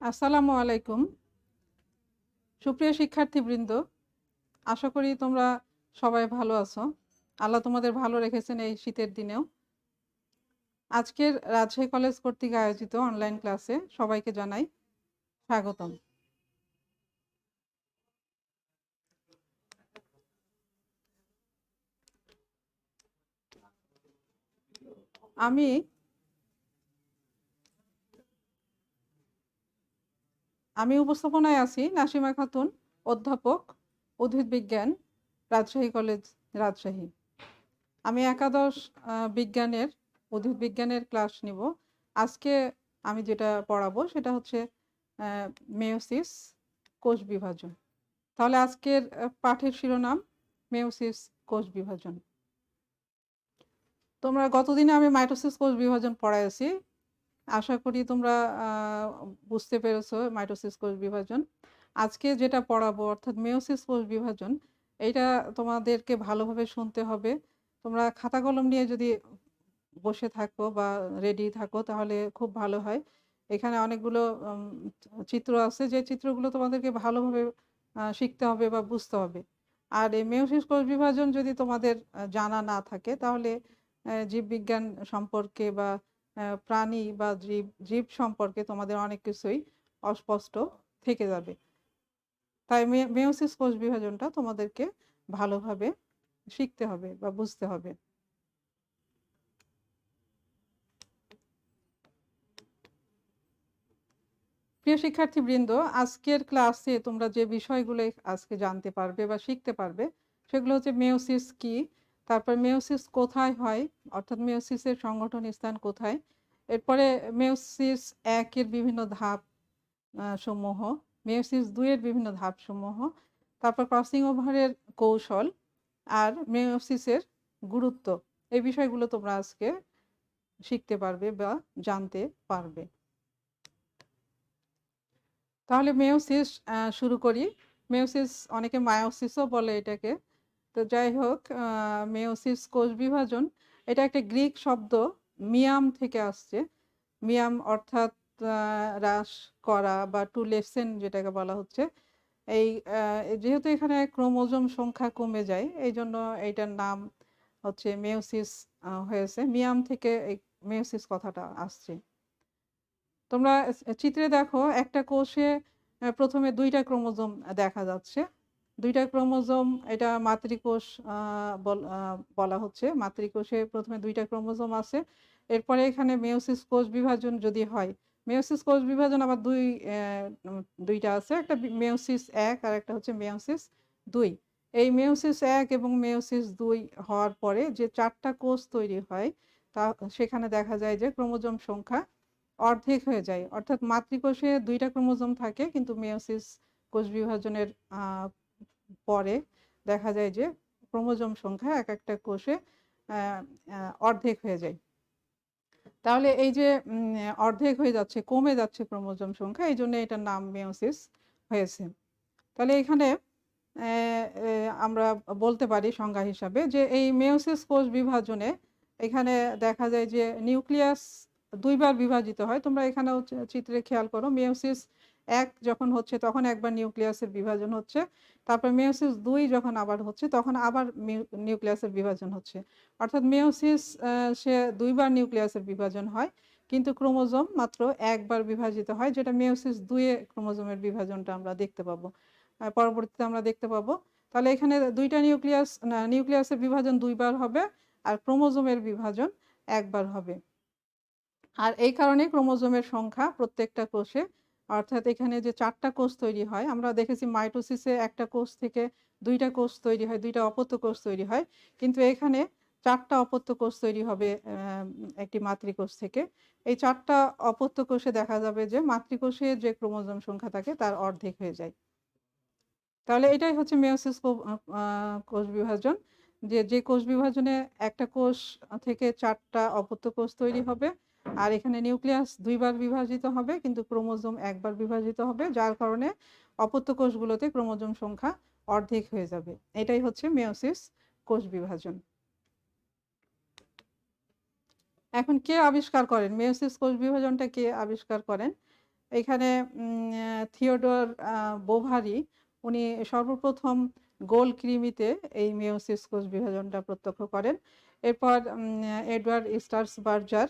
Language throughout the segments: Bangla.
আসসালামু আলাইকুম। সুপ্রিয় শিক্ষার্থীবৃন্দ, আশা করি তোমরা সবাই ভালো আছো। আল্লাহ তোমাদের ভালো রেখেছেন এই শীতের দিনেও। আজকের রাজশাহী কলেজ কর্তৃক আয়োজিত অনলাইন ক্লাসে সবাইকে জানাই স্বাগতম। আমি আমি উপস্থাপনায় আছি নাসিমা খাতুন, অধ্যাপক, উদ্ভিদ বিজ্ঞান, রাজশাহী কলেজ, রাজশাহী। আমি একাদশ বিজ্ঞানের উদ্ভিদ বিজ্ঞানের ক্লাস নিব। আজকে আমি যেটা পড়াবো সেটা হচ্ছে মেয়োসিস, কোষ বিভাজন। তাহলে আজকের পাঠের শিরোনাম মেয়োসিস, কোষ বিভাজন। তোমরা গতদিনে আমি মাইটোসিস কোষ বিভাজন পড়াইছি। আশা করি তোমরা বুঝতে পেরেছো মাইটোসিস কোষ বিভাজন। আজকে যেটা পড়াবো অর্থাৎ মেয়োসিস কোষ বিভাজন, এটা তোমাদেরকে ভালোভাবে শুনতে হবে। তোমরা খাতা কলম নিয়ে যদি বসে থাকো বা রেডি থাকো তাহলে খুব ভালো হয়। এখানে অনেকগুলো চিত্র আছে, যে চিত্রগুলো তোমাদেরকে ভালোভাবে শিখতে হবে বা বুঝতে হবে। আর এই মেয়োসিস কোষ বিভাজন যদি তোমাদের জানা না থাকে তাহলে জীববিজ্ঞান সম্পর্কে বা প্রাণী বা জীব সম্পর্কে তোমাদের অনেক কিছুই অস্পষ্ট থেকে যাবে। তাই মেয়োসিস কোষ বিভাজনটা তোমাদেরকে ভালোভাবে শিখতে হবে বা বুঝতে হবে। প্রিয় শিক্ষার্থীবৃন্দ, আজকের ক্লাসে তোমরা যে বিষয়গুলো আজকে জানতে পারবে বা শিখতে পারবে সেগুলো হচ্ছে মেয়োসিস কি, তারপর মেয়োসিস কোথায় হয় অর্থাৎ মেয়োসিসের সংগঠন স্থান কোথায়, এরপরে মেয়োসিস 1-এর বিভিন্ন ধাপ সমূহ, মেয়োসিস 2-এর বিভিন্ন ধাপ সমূহ, তারপর ক্রসিং ওভারের কৌশল আর মেয়োসিসের গুরুত্ব, এই বিষয়গুলো তোমরা আজকে শিখতে পারবে বা জানতে পারবে। তাহলে মেয়োসিস শুরু করি। মেয়োসিস অনেকে মায়োসিসও বলে এটাকে। তো যাই হোক, মেয়োসিস কোষ বিভাজন এটা একটা গ্রিক শব্দ, মিয়াম থেকে আসছে। মিয়াম অর্থাৎ হ্রাস করা বা টু লেসেন যেটাকে বলা হচ্ছে। এই যেহেতু এখানে ক্রোমোজোম সংখ্যা কমে যায় এই জন্য এইটার নাম হচ্ছে মেয়োসিস হয়েছে। মিয়াম থেকে এই মেয়োসিস কথাটা আসছে। তোমরা চিত্রে দেখো একটা কোষে প্রথমে 2টা ক্রোমোজোম দেখা যাচ্ছে। 2টা ক্রোমোজোম, এটা মাতৃকোষ বলা হচ্ছে। মাতৃকোষে প্রথমে 2টা ক্রোমোজোম আছে। এরপরে এখানে মেয়োসিস কোষ বিভাজন যদি হয়, মেয়োসিস কোষ বিভাজন আবার দুইটা আছে, একটা মেয়োসিস 1 আর একটা হচ্ছে মেয়োসিস 2। এই মেয়োসিস 1 এবং মেয়োসিস 2 হওয়ার পরে যে 4টা কোষ তৈরি হয় তা সেখানে দেখা যায় যে ক্রোমোজোম সংখ্যা অর্ধেক হয়ে যায়। অর্থাৎ মাতৃকোষে 2টা ক্রোমোজোম থাকে, কিন্তু মেয়োসিস কোষ বিভাজনের পরে দেখা যায় যে ক্রোমোজোম সংখ্যা এক একটা কোষে অর্ধেক হয়ে যায়। তাহলে এই যে অর্ধেক হয়ে যাচ্ছে, কমে যাচ্ছে ক্রোমোজোম সংখ্যা, এই জন্য এটার নাম মেয়োসিস হয়েছে। তাহলে এখানে আমরা বলতে পারি সংজ্ঞা হিসাবে যে এই মেয়োসিস কোষ বিভাজনে এখানে দেখা যায় যে নিউক্লিয়াস 2বার বিভাজিত হয়। তোমরা এখানেও চিত্রে খেয়াল করো, মেয়োসিস 1 যখন হচ্ছে তখন একবার নিউক্লিয়াসের বিভাজন হচ্ছে, তারপর মেয়োসিস 2 যখন আবার হচ্ছে তখন আবার নিউক্লিয়াসের বিভাজন হচ্ছে। অর্থাৎ মেয়োসিস সে 2বার নিউক্লিয়াসের বিভাজন হয়, কিন্তু ক্রোমোজোম মাত্র একবার বিভাজিত হয়, যেটা মেয়োসিস 2-এ ক্রোমোজোমের বিভাজনটা আমরা দেখতে পাবো, পরবর্তীতে আমরা দেখতে পাবো। তাহলে এখানে 2টা নিউক্লিয়াসের বিভাজন 2বার হবে আর ক্রোমোজোমের বিভাজন একবার হবে। আর এই কারণে ক্রোমোজোমের সংখ্যা প্রত্যেকটা কোষে, অর্থাৎ এখানে যে 4টা কোষ তৈরি হয়, আমরা দেখেছি মাইটোসিসে একটা কোষ থেকে 2টা কোষ তৈরি হয়, 2টা অপত্য কোষ তৈরি হয়, কিন্তু এখানে 4টা অপত্য কোষ তৈরি হবে একটি মাতৃকোষ থেকে। এই 4টা অপত্য কোষে দেখা যাবে যে মাতৃকোষে যে ক্রোমোজোম সংখ্যা থাকে তার অর্ধেক হয়ে যায়। তাহলে এটাই হচ্ছে মেয়োসিস কোষ বিভাজন, যে কোষ বিভাজনে একটা কোষ থেকে 4টা অপত্য কোষ তৈরি হবে, আর এখানে নিউক্লিয়াস 2বার বিভাজিত হবে কিন্তু ক্রোমোজোম একবার বিভাজিত হবে, যার কারণে অপত্য কোষগুলোতে ক্রোমোজোম সংখ্যা অর্ধেক হয়ে যাবে। এটাই হচ্ছে মেয়োসিস কোষ বিভাজন। এখন কে আবিষ্কার করেন মেয়োসিস কোষ বিভাজনটা, কে আবিষ্কার করেন? এখানে থিওডর বোভারি উনি সর্বপ্রথম গোল কৃমিতে এই মেয়োসিস কোষ বিভাজনটা প্রত্যক্ষ করেন। এরপর এডওয়ার্ড স্টার্সবার্জার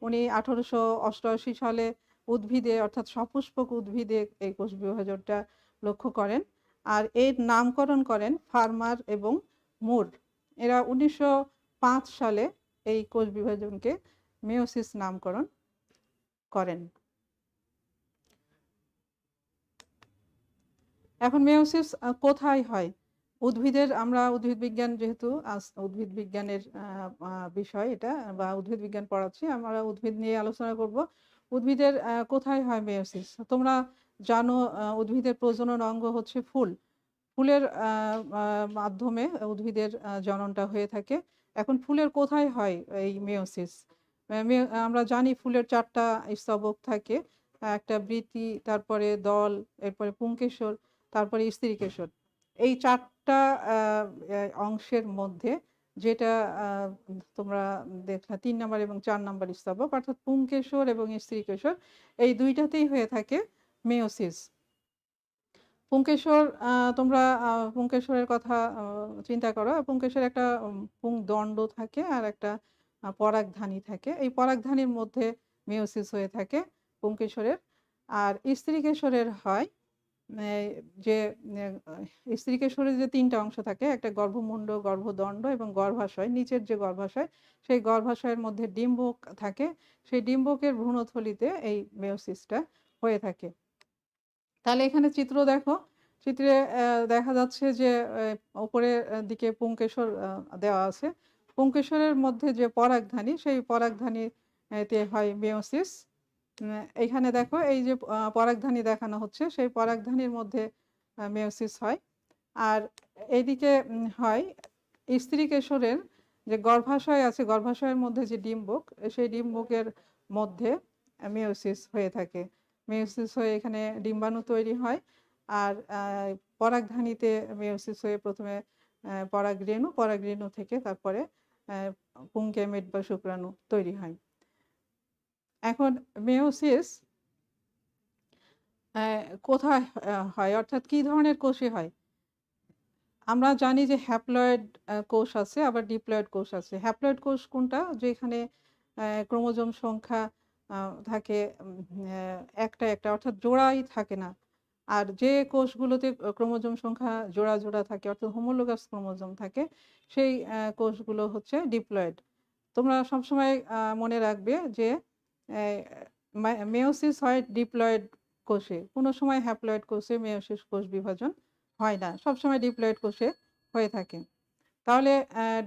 উনি 1888 সালে উদ্ভিদে অর্থাৎ সপুষ্পক উদ্ভিদে এই কোষ বিভাজনটা লক্ষ্য করেন। আর এর নামকরণ করেন ফার্মার এবং মুর। এরা 1905 সালে এই কোষ বিভাজনকে মেয়োসিস নামকরণ করেন। এখন মেয়োসিস কোথায় হয়? আমরা উদ্ভিদ বিজ্ঞান যেহেতু উদ্ভিদ বিজ্ঞানের বিষয় এটা, বা উদ্ভিদ বিজ্ঞান পড়াচ্ছি, আমরা উদ্ভিদ নিয়ে আলোচনা করব। উদ্ভিদের কোথায় হয় মেয়োসিস? তোমরা জানো উদ্ভিদের প্রজনন অঙ্গ হচ্ছে ফুল। ফুলের মাধ্যমে উদ্ভিদের জননটা হয়ে থাকে। এখন ফুলের কোথায় হয় এই মেয়োসিস? আমরা জানি ফুলের 4টা স্তবক থাকে, একটা বৃতি, তারপরে দল, এরপরে পুংকেশর, তারপরে স্ত্রীকেশর। এই 4টা অংশের মধ্যে যেটা তোমরা দেখলা 3 নম্বর এবং 4 নম্বর স্তবক, অর্থাৎ পুংকেশর এবং স্ত্রীকেশর, এই দুইটাতেই হয়ে থাকে মেয়োসিস। পুংকেশর, তোমরা পুংকেশরের কথা চিন্তা করো। পুংকেশর একটা পুংদণ্ড থাকে আর একটা পরাগধানী থাকে। এই পরাগধানীর মধ্যে মেয়োসিস হয়ে থাকে পুংকেশরের। আর স্ত্রীকেশরের হয় যে স্ত্রীকেশরের যে 3টা অংশ থাকে, একটা গর্ভমুণ্ড, গর্ভদণ্ড এবং গর্ভাশয়। নিচের যে গর্ভাশয়, সেই গর্ভাশয়ের মধ্যে ডিম্বক থাকে। সেই ডিম্বকের ভ্রূণথলিতে এই মেয়োসিসটা হয়ে থাকে। তাহলে এখানে চিত্র দেখো। চিত্রে দেখা যাচ্ছে যে উপরের দিকে পুংকেশর দেওয়া আছে। পুংকেশরের মধ্যে যে পরাগধানী, সেই পরাগধানীতে হয় মেয়োসিস। এখানে দেখো এই যে পরাগধানী দেখানো হচ্ছে, সেই পরাগধানীর মধ্যে মেয়োসিস হয়। আর এইদিকে হয় স্ত্রীকেশরের যে গর্ভাশয় আছে, গর্ভাশয়ের মধ্যে যে ডিম্বক, সেই ডিম্বকের মধ্যে মেয়োসিস হয়ে থাকে। মেয়োসিস হয়ে এখানে ডিম্বাণু তৈরি হয়। আর পরাগধানীতে মেয়োসিস হয়ে প্রথমে পরাগরেণু থেকে তারপরে পুংগেমেট বা শুক্রাণু তৈরি হয়। এখন মেয়োসিস কোথায় হয়, অর্থাৎ কি ধরনের কোষে হয়? আমরা জানি যে হ্যাপ্লয়েড কোষ আছে, আবার ডিপ্লয়েড কোষ আছে। হ্যাপ্লয়েড কোষ কোনটা? যেখানে ক্রোমোজোম সংখ্যা থাকে একটা একটা, অর্থাৎ জোড়াই থাকে না। আর যে কোষগুলোতে ক্রোমোজোম সংখ্যা জোড়া জোড়া থাকে, অর্থাৎ হোমোলোগাস ক্রোমোজোম থাকে, সেই কোষগুলো হচ্ছে ডিপ্লয়েড। তোমরা সবসময় মনে রাখবে যে মেয়োসিস হয় ডিপ্লয়েড কোষে, কোনো সময় হ্যাপ্লয়েড কোষে মেয়োসিস কোষ বিভাজন হয় না, সবসময় ডিপ্লয়েড কোষে হয়ে থাকে। তাহলে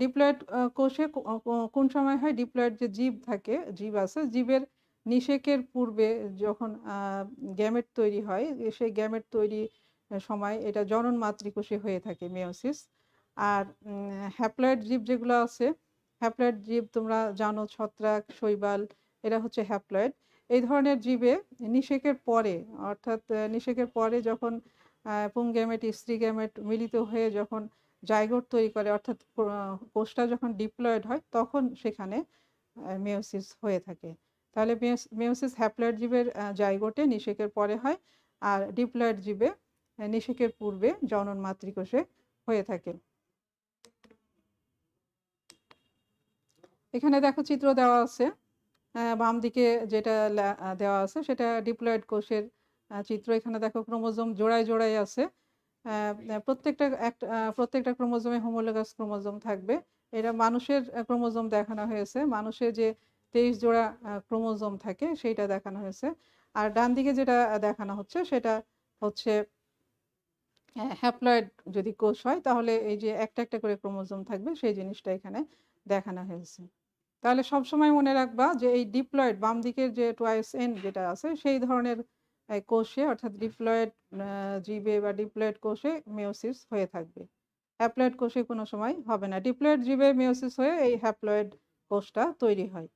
ডিপ্লয়েড কোষে কোন সময় হয়? ডিপ্লয়েড যে জীব থাকে, জীব আছে, জীবের নিষেকের পূর্বে যখন গ্যামেট তৈরি হয়, সেই গ্যামেট তৈরি সময় এটা জনন মাতৃকোষে হয়ে থাকে মেয়োসিস। আর হ্যাপ্লয়েড জীব যেগুলো আছে, হ্যাপ্লয়েড জীব তোমরা জানো, ছত্রাক, শৈবাল, এরা হচ্ছে হ্যাপ্লয়েড। এই ধরনের জীবে নিষেকের পরে, অর্থাৎ নিষেকের পরে যখন পুংগ্যামেট স্ত্রী গ্যামেট মিলিত হয়ে যখন জাইগোট তৈরি করে, অর্থাৎ কোষটা যখন ডিপ্লয়েড হয়, তখন সেখানে মেয়োসিস হয়ে থাকে। তাহলে মেয়োসিস হ্যাপ্লয়েড জীবের জাইগোটে নিষেকের পরে হয়, আর ডিপ্লয়েড জীবে নিষেকের পূর্বে জনন মাতৃকোষে হয়ে থাকে। এখানে দেখো চিত্র দেওয়া আছে, বাম দিকে যেটা দেওয়া আছে সেটা ডিপ্লয়েড কোষের চিত্র। এখানে দেখো ক্রোমোজোম জোড়ায় জোড়ায় আছে। প্রত্যেকটা ক্রোমোজোমে হোমোলোগাস ক্রোমোজোম থাকবে। এটা মানুষের ক্রোমোজোম দেখানো হয়েছে, মানুষের যে 23 জোড়া ক্রোমোজোম থাকে সেইটা দেখানো হয়েছে। আর ডান দিকে যেটা দেখানো হচ্ছে সেটা হচ্ছে হ্যাপ্লয়েড যদি কোষ হয়, তাহলে এই যে একটা একটা করে ক্রোমোজোম থাকবে, সেই জিনিসটা এখানে দেখানো হয়েছে। তাহলে সবসময় মনে রাখবা যে এই ডিপ্লয়েড বাম দিকের যে টুয়াইস এন যেটা আছে, সেই ধরনের কোষে, অর্থাৎ ডিপ্লয়েড জীবে বা ডিপ্লয়েড কোষে মেয়োসিস হয়ে থাকবে। হ্যাপ্লয়েড কোষে কোনো সময় হবে না। ডিপ্লয়েড জীবে মেয়োসিস হয়ে এই হ্যাপ্লয়েড কোষটা তৈরি হয়।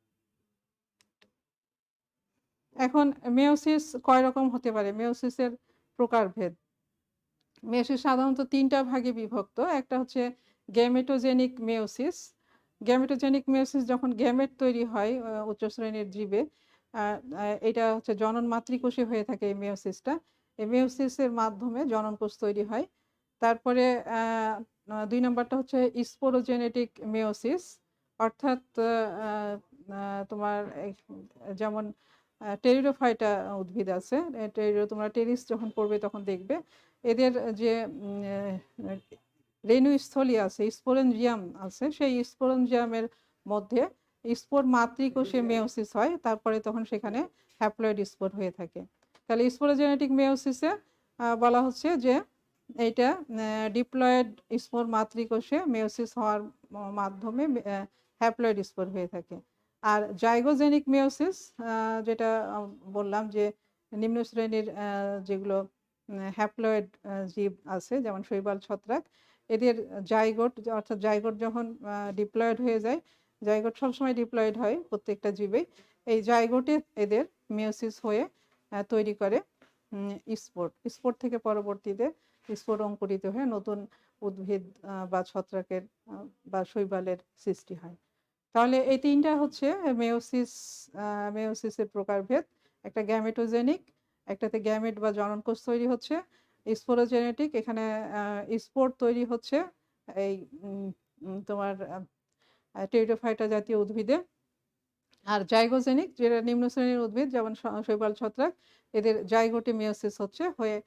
এখন মেয়োসিস কয় রকম হতে পারে? মেয়োসিসের প্রকারভেদ। মেয়োসিস সাধারণত 3টা ভাগে বিভক্ত। একটা হচ্ছে গ্যামেটোজেনিক মেয়োসিস। গ্যামেটোজেনিক মেয়োসিস যখন গ্যামেট তৈরি হয় উচ্চ শ্রেণীর জীবে, এটা হচ্ছে জনন মাতৃকোষে হয়ে থাকে এই মেয়োসিসটা। এই মেয়োসিসের মাধ্যমে জনন কোষ তৈরি হয়। তারপরে ২ নাম্বারটা হচ্ছে স্পোরোজেনেটিক মেয়োসিস, অর্থাৎ তোমার যেমন টেরিডোফাইটা উদ্ভিদ আছে। তোমরা টেরিস যখন পড়বে তখন দেখবে এদের যে রেণুস্থলী আছে, স্পোরেঞ্জিয়াম আছে, সেই স্পোরেঞ্জিয়ামের মধ্যে স্পোর মাতৃকোষে মেয়োসিস হয়, তারপরে তখন সেখানে হ্যাপ্লয়েড স্পোর হয়ে থাকে। তাহলে স্পোরোজেনেটিক মেয়োসিসে বলা হচ্ছে যে এইটা ডিপ্লয়েড স্পোর মাতৃকোষে মেয়োসিস হওয়ার মাধ্যমে হ্যাপ্লয়েড স্পোর হয়ে থাকে। আর জাইগোজেনিক মেয়োসিস, যেটা বললাম যে নিম্ন শ্রেণীর যেগুলো হ্যাপ্লয়েড জীব আছে যেমন শৈবাল ছত্রাক, এদের জাইগোট, অর্থাৎ জাইগোট যখন ডিপ্লয়েড হয়ে যায়, জাইগোট সবসময় ডিপ্লয়েড হয় প্রত্যেকটা জীবেই, এই জাইগোটে এদের মেয়োসিস হয়ে তৈরি করে স্পোর। স্পোর থেকে পরবর্তীতে স্পোর অঙ্কুরিত হয়ে নতুন উদ্ভিদ বা ছত্রাকের বা শৈবালের সৃষ্টি হয়। তাহলে এই তিনটা হচ্ছে মেয়োসিসের প্রকারভেদ। একটা গ্যামেটোজেনিক, একটাতে গ্যামেট বা জননকোষ তৈরি হচ্ছে। স্পোরোজেনেটিক, এখানে স্পোর তৈরি হচ্ছে এই তোমার টেরিডোফাইটা জাতীয় উদ্ভিদে। আর জাইগোজেনিক, যেটা নিম্ন শ্রেণীর উদ্ভিদ যেমন শৈবাল ছত্রাক, এদের জাইগোটে মেয়োসিস হচ্ছে হয়ে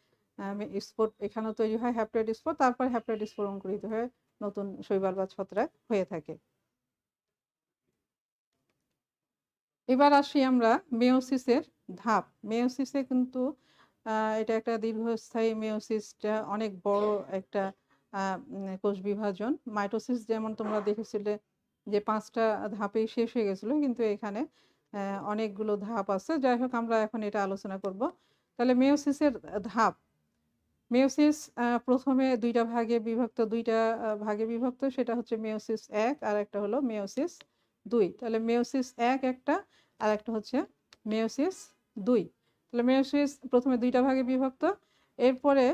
স্পোর এখানেও তৈরি হয় হ্যাপ্লয়েড স্পোর, তারপর হ্যাপ্লয়েড স্পোর অঙ্কুরিত হয়ে নতুন শৈবাল বা ছত্রাক হয়ে থাকে। এবার আসি আমরা মেয়োসিসের ধাপ। মেয়োসিসে কিন্তু এটা একটা দীর্ঘস্থায়ী, মেয়োসিসটা অনেক বড় একটা কোষ বিভাজন। মাইটোসিস যেমন তোমরা দেখেছিলে যে 5টা ধাপেই শেষ হয়ে গেছিল, কিন্তু এখানে অনেকগুলো ধাপ আছে। যাই হোক, আমরা এখন এটা আলোচনা করব। তাহলে মেয়োসিসের ধাপ। মেয়োসিস প্রথমে দুইটা ভাগে বিভক্ত, সেটা হচ্ছে মেয়োসিস 1 আর একটা হলো মেয়োসিস 2। তাহলে মেয়োসিস 1 একটা, আর একটা হচ্ছে মেয়োসিস 2। তাহলে মেয়োসিস প্রথমে দুইটা ভাগে বিভক্ত। এরপরে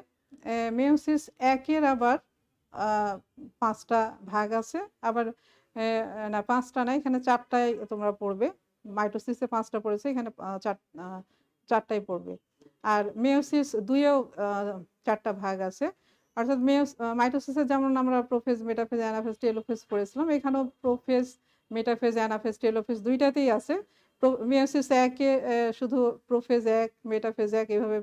মেয়োসিস 1-এর আবার 5টা ভাগ আছে। আবার না, 5টা না, এখানে 4টাই তোমরা পড়বে। মাইটোসিসে 5টা পড়েছে, এখানে 4টাই পড়বে। আর মেয়োসিস 2-এও 4টা ভাগ আছে। অর্থাৎ মাইটোসিসে যেমন আমরা প্রোফেজ, মেটাফেজ, অ্যানাফেজ, টেলোফেজ পড়েছিলাম, এখানেও প্রোফেজ, মেটাফেজ, অ্যানাফেজ, টেলোফেজ দুইটাতেই আছে। মেয়োসিস 1-এ শুধু প্রোফেজ 1, মেটাফেজ 1, এভাবে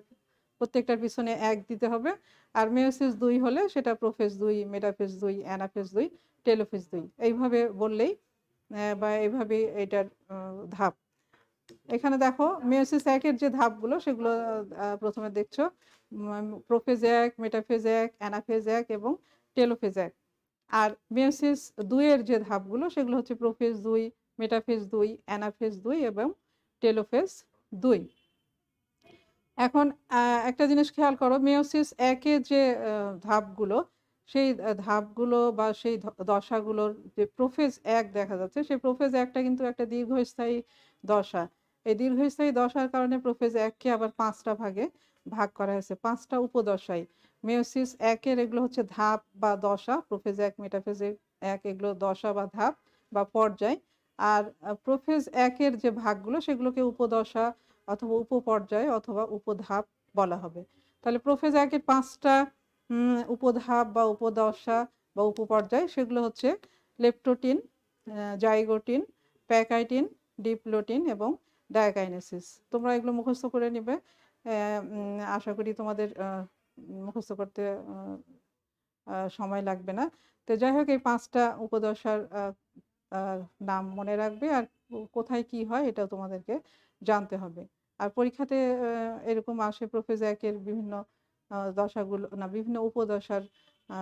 প্রত্যেকটার পিছনে 1 দিতে হবে। আর মেয়োসিস 2 হলে সেটা প্রোফেজ 2, মেটাফেজ 2, অ্যানাফেজ 2, টেলোফেজ 2, এইভাবে বললেই বা এইভাবে এটার ধাপ। এখানে দেখো মেয়োসিস 1-এর যে ধাপগুলো সেগুলো প্রথমে দেখছো, প্রোফেজ 1, মেটাফেজ 1, অ্যানাফেজ 1 এবং টেলোফেজ 1। আর মেয়োসিস 2-এর যে ধাপগুলো সেগুলো হচ্ছে প্রোফেজ 2, মেটাফেজ 2, অ্যানাফেজ 2 এবং টেলোফেজ 2। এখন একটা জিনিস খেয়াল করো, মেয়োসিস 1-এর যে ধাপগুলো, সেই ধাপগুলো বা সেই দশাগুলোর যে প্রোফেজ 1 দেখা যাচ্ছে, সেই প্রোফেজ 1টা কিন্তু একটা দীর্ঘস্থায়ী দশা। এই দীর্ঘস্থায়ী দশার কারণে প্রোফেজ 1-কে আবার 5টা ভাগে ভাগ করা হয়েছে, 5টা উপদশায়। মেয়োসিস 1-এর এগুলো হচ্ছে ধাপ বা দশা, প্রোফেজ 1, মেটাফেজ 1 এগুলো দশা বা ধাপ বা পর্যায়। আর প্রোফেজ 1-এর যে ভাগগুলো সেগুলোকে উপদশা অথবা উপপর্যায় অথবা উপধাপ বলা হবে। তাহলে প্রোফেজ 1-এর 5টা উপধাপ বা উপদশা বা উপপর্যায়, সেগুলো হচ্ছে লেপ্টোটিন, জাইগোটিন, প্যাকাইটিন, ডিপ্লোটিন এবং ডায়াকাইনেসিস। তোমরা এগুলো মুখস্থ করে নিবে। আশা করি তোমাদের মুখস্থ করতে সময় লাগবে না। তো যাই হোক, এই 5টা উপদশার নাম মনে রাখবে, আর কোথায় কি হয় এটাও তোমাদেরকে জানতে হবে। আর পরীক্ষাতে এরকম আসে, প্রোফেজ 1-এর বিভিন্ন দশাগুলো না, বিভিন্ন উপদশার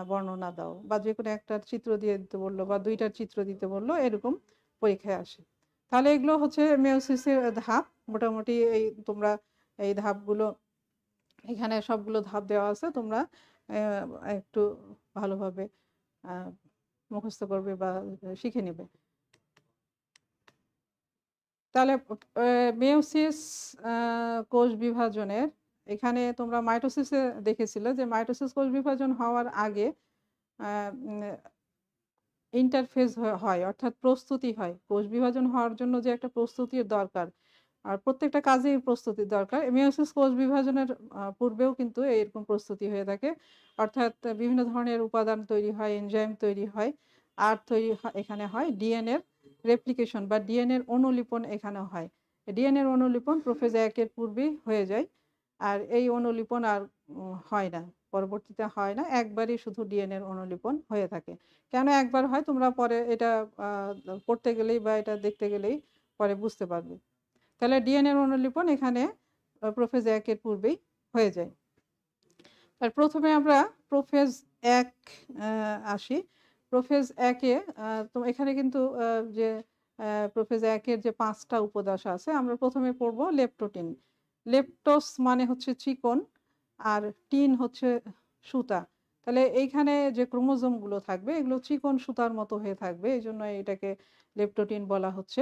বর্ণনা দাও, বা যে কোনো একটার চিত্র দিয়ে দিতে বললো বা 2টার চিত্র দিতে বললো, এরকম পরীক্ষায় আসে। তাহলে এগুলো হচ্ছে মেয়োসিসের ধাপ। মোটামুটি তোমরা এই ধাপগুলো, এখানে সবগুলো ধাপ দেওয়া আছে, তোমরা একটু ভালোভাবে মুখস্থ করবে বা শিখে নেবে। তাহলে মেয়োসিস কোষ বিভাজনের, এখানে তোমরা মাইটোসিসে দেখেছিলে যে মাইটোসিস কোষ বিভাজন হওয়ার আগে ইন্টারফেজ হয়, অর্থাৎ প্রস্তুতি হয়। কোষ বিভাজন হওয়ার জন্য যে একটা প্রস্তুতির দরকার, আর প্রত্যেকটা কাজেই প্রস্তুতির দরকার। মেয়োসিস কোষ বিভাজনের পূর্বেও কিন্তু এরকম প্রস্তুতি হয়ে থাকে। অর্থাৎ বিভিন্ন ধরনের উপাদান তৈরি হয়, এনজাইম তৈরি হয়, আর তৈরি এখানে হয় ডিএনএর রেপ্লিকেশন বা ডিএনএর অনুলিপন এখানেও হয়। ডিএনএর অনুলিপন প্রোফেজ ১ এর পূর্বেই হয়ে যায়। আর এই অনুলিপন আর হয় না। পরবর্তীতে হয় না। একবারই শুধু ডিএনএর অনুলিপন হয়ে থাকে। কেন একবার হয় তোমরা পরে এটা আ পড়তে গেলেই বা এটা দেখতে গেলেই পরে বুঝতে পারবে। তাহলে ডিএনএর অনুলিপন এখানে প্রোফেজ ১ এর পূর্বেই হয়ে যায়। আর প্রথমে আমরা প্রোফেজ ১ আসি। প্রোফেজ ১ এ তো এখানে কিন্তু যে প্রোফেজ ১ এর যে ৫ টা উপদশা আছে আমরা প্রথমে পড়ব লেপ্টোটিন। লেপ্টোস মানে হচ্ছে চিকন আর টিন হচ্ছে সুতা। তাহলে এইখানে যে ক্রোমোজোমগুলো থাকবে এগুলো চিকন সুতার মতো হয়ে থাকবে। এজন্য এটাকে লেপ্টোটিন বলা হচ্ছে।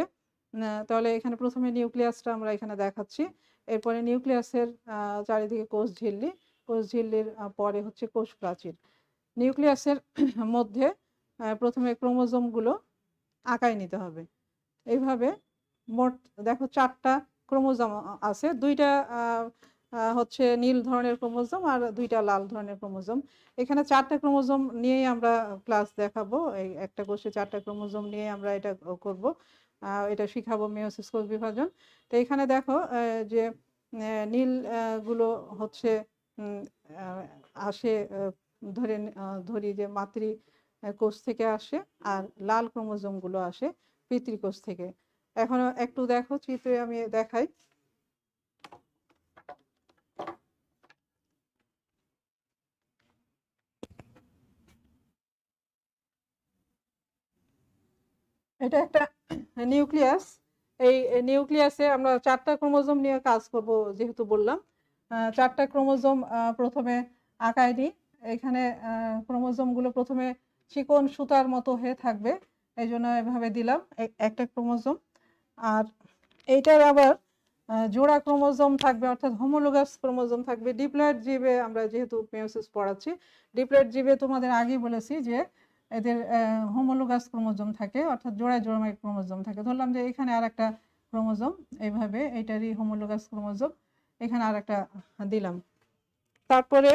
তাহলে এখানে প্রথমে নিউক্লিয়াসটা আমরা এখানে দেখাচ্ছি। এরপরে নিউক্লিয়াসের চারিদিকে কোষ ঝিল্লি, কোষ ঝিল্লির পরে হচ্ছে কোষ প্রাচীর। নিউক্লিয়াসের মধ্যে প্রথমে ক্রোমোজোমগুলো আঁকায় নিতে হবে। এইভাবে মোট দেখো ৪ টা ক্রোমোজোম আছে। ২ টা হচ্ছে নীল ধরনের ক্রোমোজোম আর ২ টা লাল ধরনের ক্রোমোজোম। এখানে ৪ টা ক্রোমোজোম নিয়েই আমরা ক্লাস দেখাবো। এই একটা কোষে ৪ টা ক্রোমোজোম নিয়ে আমরা এটা করব। এটা শিখাবো মেয়োসিস কোষ বিভাজন। তো এখানে দেখো যে নীল গুলো হচ্ছে উম আ আসে ধরি যে মাতৃ কোষ থেকে আসে আর লাল ক্রোমোজোমগুলো আসে পিতৃকোষ থেকে। এখন একটু দেখো চিত্রে আমি দেখাই। এটা একটা নিউক্লিয়াস। এই নিউক্লিয়াসে আমরা ৪ টা ক্রোমোজোম নিয়ে কাজ করব যেহেতু বললাম। ৪ টা ক্রোমোজোম প্রথমে আঁকায় নিই। এখানে ক্রোমোজোমগুলো প্রথমে চিকন সুতার মতো হয়ে থাকবে। এইজন্য এভাবে দিলাম একটা ক্রোমোজোম। আর এইটার আবার জোড়া ক্রোমোজোম থাকবে অর্থাৎ হোমোলোগাস ক্রোমোজোম থাকবে। ডিপ্লয়েড জীবে আমরা যেহেতু মেয়োসিস পড়াচ্ছি, ডিপ্লয়েড জীবে তোমাদের আগেই বলেছি যে এদের হোমোলোগাস ক্রোমোজোম থাকে অর্থাৎ জোড়ায় জোড়ায় ক্রোমোজোম থাকে। ধরলাম যে এখানে আরেকটা ক্রোমোজোম এইভাবে এইটারই হোমোলোগাস ক্রোমোজোম এখানে আরেকটা দিলাম। তারপরে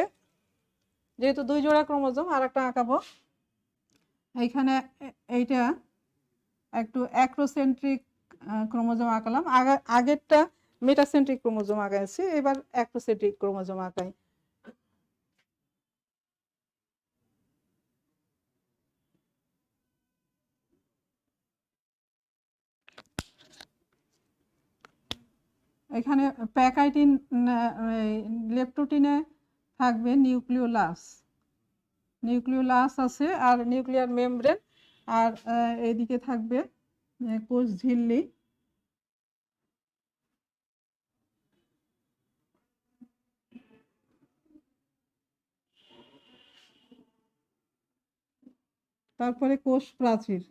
যেহেতু ২ জোড়া ক্রোমোজোম আরেকটা আঁকাবো। এইখানে এইটা একটু অ্যাক্রোসেন্ট্রিক ক্রোমোজোম আঁকালাম। আগেরটা মেটাসেন্ট্রিক ক্রোমোজোম আঁকাইছি, এবার অ্যাক্রোসেন্ট্রিক ক্রোমোজোম আঁকাই। এখানে প্যাকাইটিন লেপ্টোটিনে থাকবে নিউক্লিওলাস। নিউক্লিওলাস আছে আর নিউক্লিয়ার মেমব্রেন আর এইদিকে থাকবে কোষ ঝিল্লি। তারপরে কোষ প্রাচীর।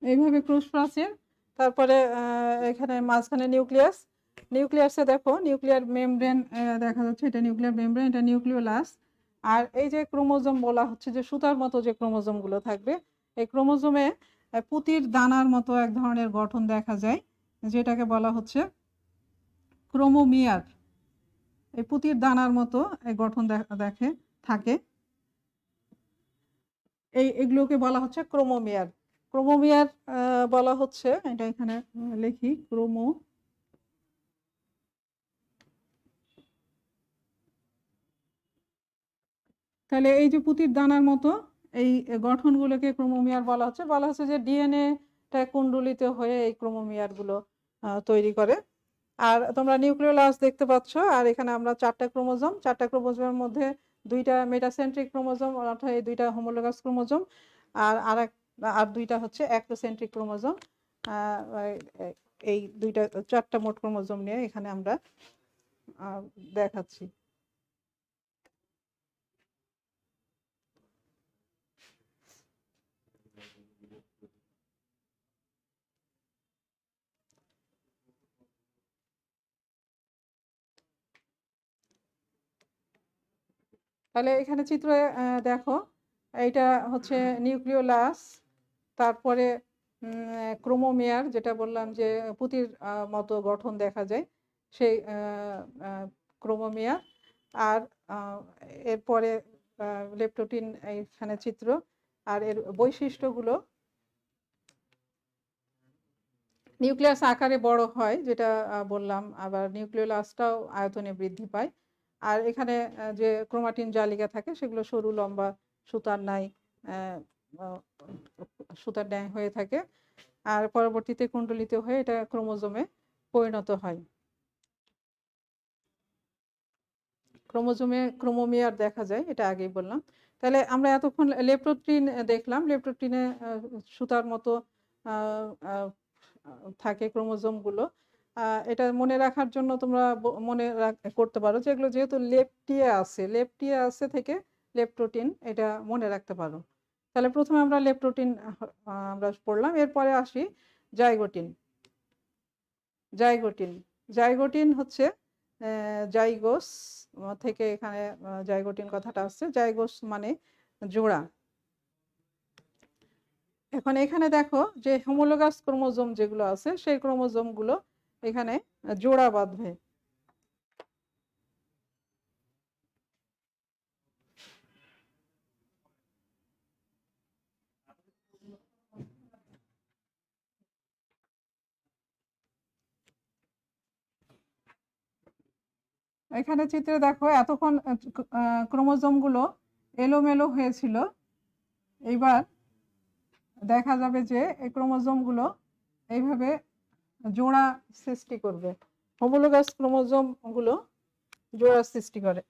এইভাবে কোষ প্রাচীর। তারপরে এখানে মাঝখানে নিউক্লিয়াস। নিউক্লিয়াসে দেখো নিউক্লিয়ার মেমব্রেন দেখা যাচ্ছে, এটা নিউক্লিয়ার মেমব্রেন, এটা নিউক্লিওলাস। আর এই যে ক্রোমোজোম বলা হচ্ছে যে সুতার মতো যে ক্রোমোজোমগুলো থাকবে, এই ক্রোমোজোমে পুঁতির দানার মতো এক ধরনের গঠন দেখা যায় যেটাকে বলা হচ্ছে ক্রোমোমিয়ার। এই পুঁতির দানার মতো এই গঠন দেখে থাকে। এগুলোকে বলা হচ্ছে ক্রোমোমিয়ার। ক্রোমোমিয়ার বলা হচ্ছে, এটা এখানে লিখি তাহলে এই যে পুঁতির দানার মতো এই গঠনগুলোকে ক্রোমোমিয়ার বলা হচ্ছে যে ডিএনএটা কুণ্ডলিত হয়ে এই ক্রোমোমিয়ার গুলো তৈরি করে। আর তোমরা নিউক্লিওলাস দেখতে পাচ্ছ। আর এখানে আমরা ৪টা ক্রোমোজোম, ৪টা ক্রোমোজোমের মধ্যে ২টা মেটাসেন্ট্রিক ক্রোমোজোম অর্থাৎ এই ২টা হোমোলোগাস ক্রোমোজোম আর ২টা হচ্ছে অ্যাক্রোসেন্ট্রিক ক্রোমোজোম। এই ২টা ৪টা মোট ক্রোমোজোম নিয়ে এখানে আমরা দেখাচ্ছি। তাহলে এখানে চিত্রে দেখো এইটা হচ্ছে নিউক্লিওলাস, তারপরে ক্রোমোমিয়ার, যেটা বললাম যে পুঁতির মতো গঠন দেখা যায়, সেই ক্রোমোমিয়ার। আর এরপরে লেপটোটিন এইখানে চিত্র, আর এর বৈশিষ্ট্যগুলো নিউক্লিয়াস আকারে বড় হয় যেটা বললাম, আবার নিউক্লিওলাসটাও আয়তনে বৃদ্ধি পায়। আর এখানে যে ক্রোমাটিন জালিকা থাকে সেগুলো সরু লম্বা সুতার ন্যায় সুতার ন্যায় হয়ে থাকে, আর পরবর্তীতে কুণ্ডলিত হয়ে এটা ক্রোমোজোমে পরিণত হয়। ক্রোমোজোমে ক্রোমোমিয়ার দেখা যায়, এটা আগেই বললাম। তাহলে আমরা এতক্ষণ লেপ্টোপ্রিন দেখলাম। লেপ্টোপ্রিনে সুতার মতো থাকে ক্রোমোজোমগুলো। এটা মনে রাখার জন্য তোমরা মনে করতে পারো যে এগুলো যেহেতু লেপটিয়ে আছে থেকে লেপ্টোটিন, এটা মনে রাখতে পারো। তাহলে প্রথমে আমরা লেপ্টোটিন আমরা পড়লাম, এরপরে আসি জাইগোটিন। জাইগোটিন জাইগোটিন হচ্ছে জাইগোস থেকে এখানে জাইগোটিন কথাটা আসছে। জাইগোস মানে জোড়া। এখন এখানে দেখো যে হোমোলোগাস ক্রোমোজোম যেগুলো আছে সেই ক্রোমোজোমগুলো এখানে জোড়া বাঁধবে। এখানে চিত্রে দেখো এতক্ষণ ক্রোমোজোমগুলো এলোমেলো হয়েছিল, এইবার দেখা যাবে যে এই ক্রোমোজোমগুলো এইভাবে জোড়া সৃষ্টি করবে। হোমোলোগাস ক্রোমোজোমগুলো জোড়া সৃষ্টি করে।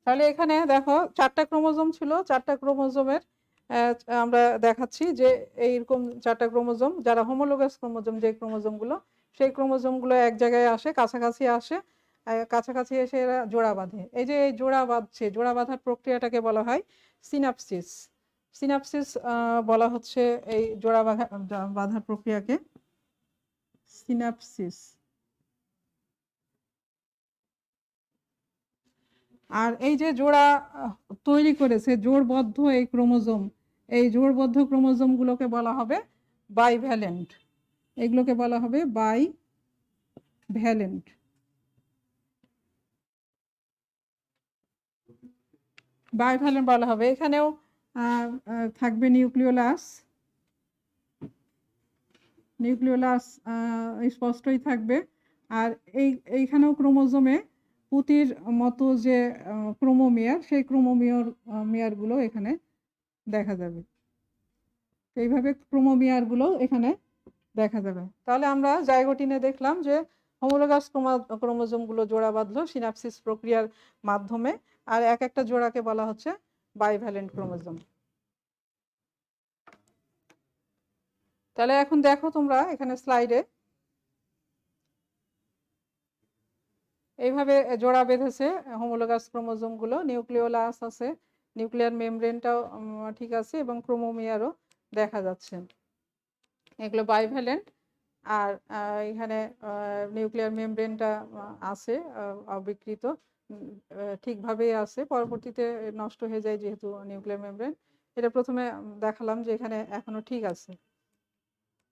তাহলে এখানে দেখো 4টা ক্রোমোজোম ছিল, 4টা ক্রোমোজোমের আমরা দেখাচ্ছি যে এইরকম 4টা ক্রোমোজোম, যারা হোমোলোগাস ক্রোমোজোম, যে ক্রোমোজোমগুলো, সেই ক্রোমোজোমগুলো এক জায়গায় আসে, কাছাকাছি আসে, কাছাকাছি এসে এরা জোড়া বাঁধে। এই যে এই জোড়া বাঁধছে, জোড়া বাঁধার প্রক্রিয়াটাকে বলা হয় সিনাপসিস। সিনাপসিস বলা হচ্ছে এই জোড়া বাঁধার প্রক্রিয়াকে সিনাপসিস। আর এই যে জোড়া তৈরি করেছে, জোড়বদ্ধ এই ক্রোমোজোম, এই জোড়বদ্ধ ক্রোমোজোমগুলোকে বলা হবে বাইভ্যালেন্ট। এগুলোকে বলা হবে বাইভ্যালেন্ট। বাইভ্যালেন্ট বলা হবে। এখানেও থাকবে নিউক্লিওলাস। নিউক্লিওলাস স্পষ্টই থাকবে। আর এইখানেও ক্রোমোজোমে পুঁতির মতো যে ক্রোমোমিয়ার, সেই ক্রোমোমিয়ারগুলো এখানে দেখা যাবে। এইভাবে ক্রোমোমিয়ারগুলো এখানে দেখা যাবে। তাহলে আমরা জাইগোটিনে দেখলাম যে হোমোলোগাস ক্রোমোজোমগুলো জোড়া বাঁধলো সিনাপসিস প্রক্রিয়ার মাধ্যমে, আর এক একটা জোড়াকে বলা হচ্ছে বাইভ্যালেন্ট ক্রোমোজোম। তাহলে এখন দেখো তোমরা এখানে স্লাইডে এইভাবে জোড়া বেঁধেছে হোমোলোগাস ক্রোমোজোমগুলো। নিউক্লিওলাস আছে, নিউক্লিয়ার মেমব্রেনটাও ঠিক আছে, এবং ক্রোমোমিয়ারও দেখা যাচ্ছে। এগুলো বাইভ্যালেন্ট। আর এখানে নিউক্লিয়ার মেমব্রেনটা আছে অবিকৃত, ঠিকভাবেই আছে, পরবর্তীতে নষ্ট হয়ে যায় যেহেতু নিউক্লিয়ার মেমব্রেন। এটা প্রথমে দেখালাম যে এখানে এখনো ঠিক আছে।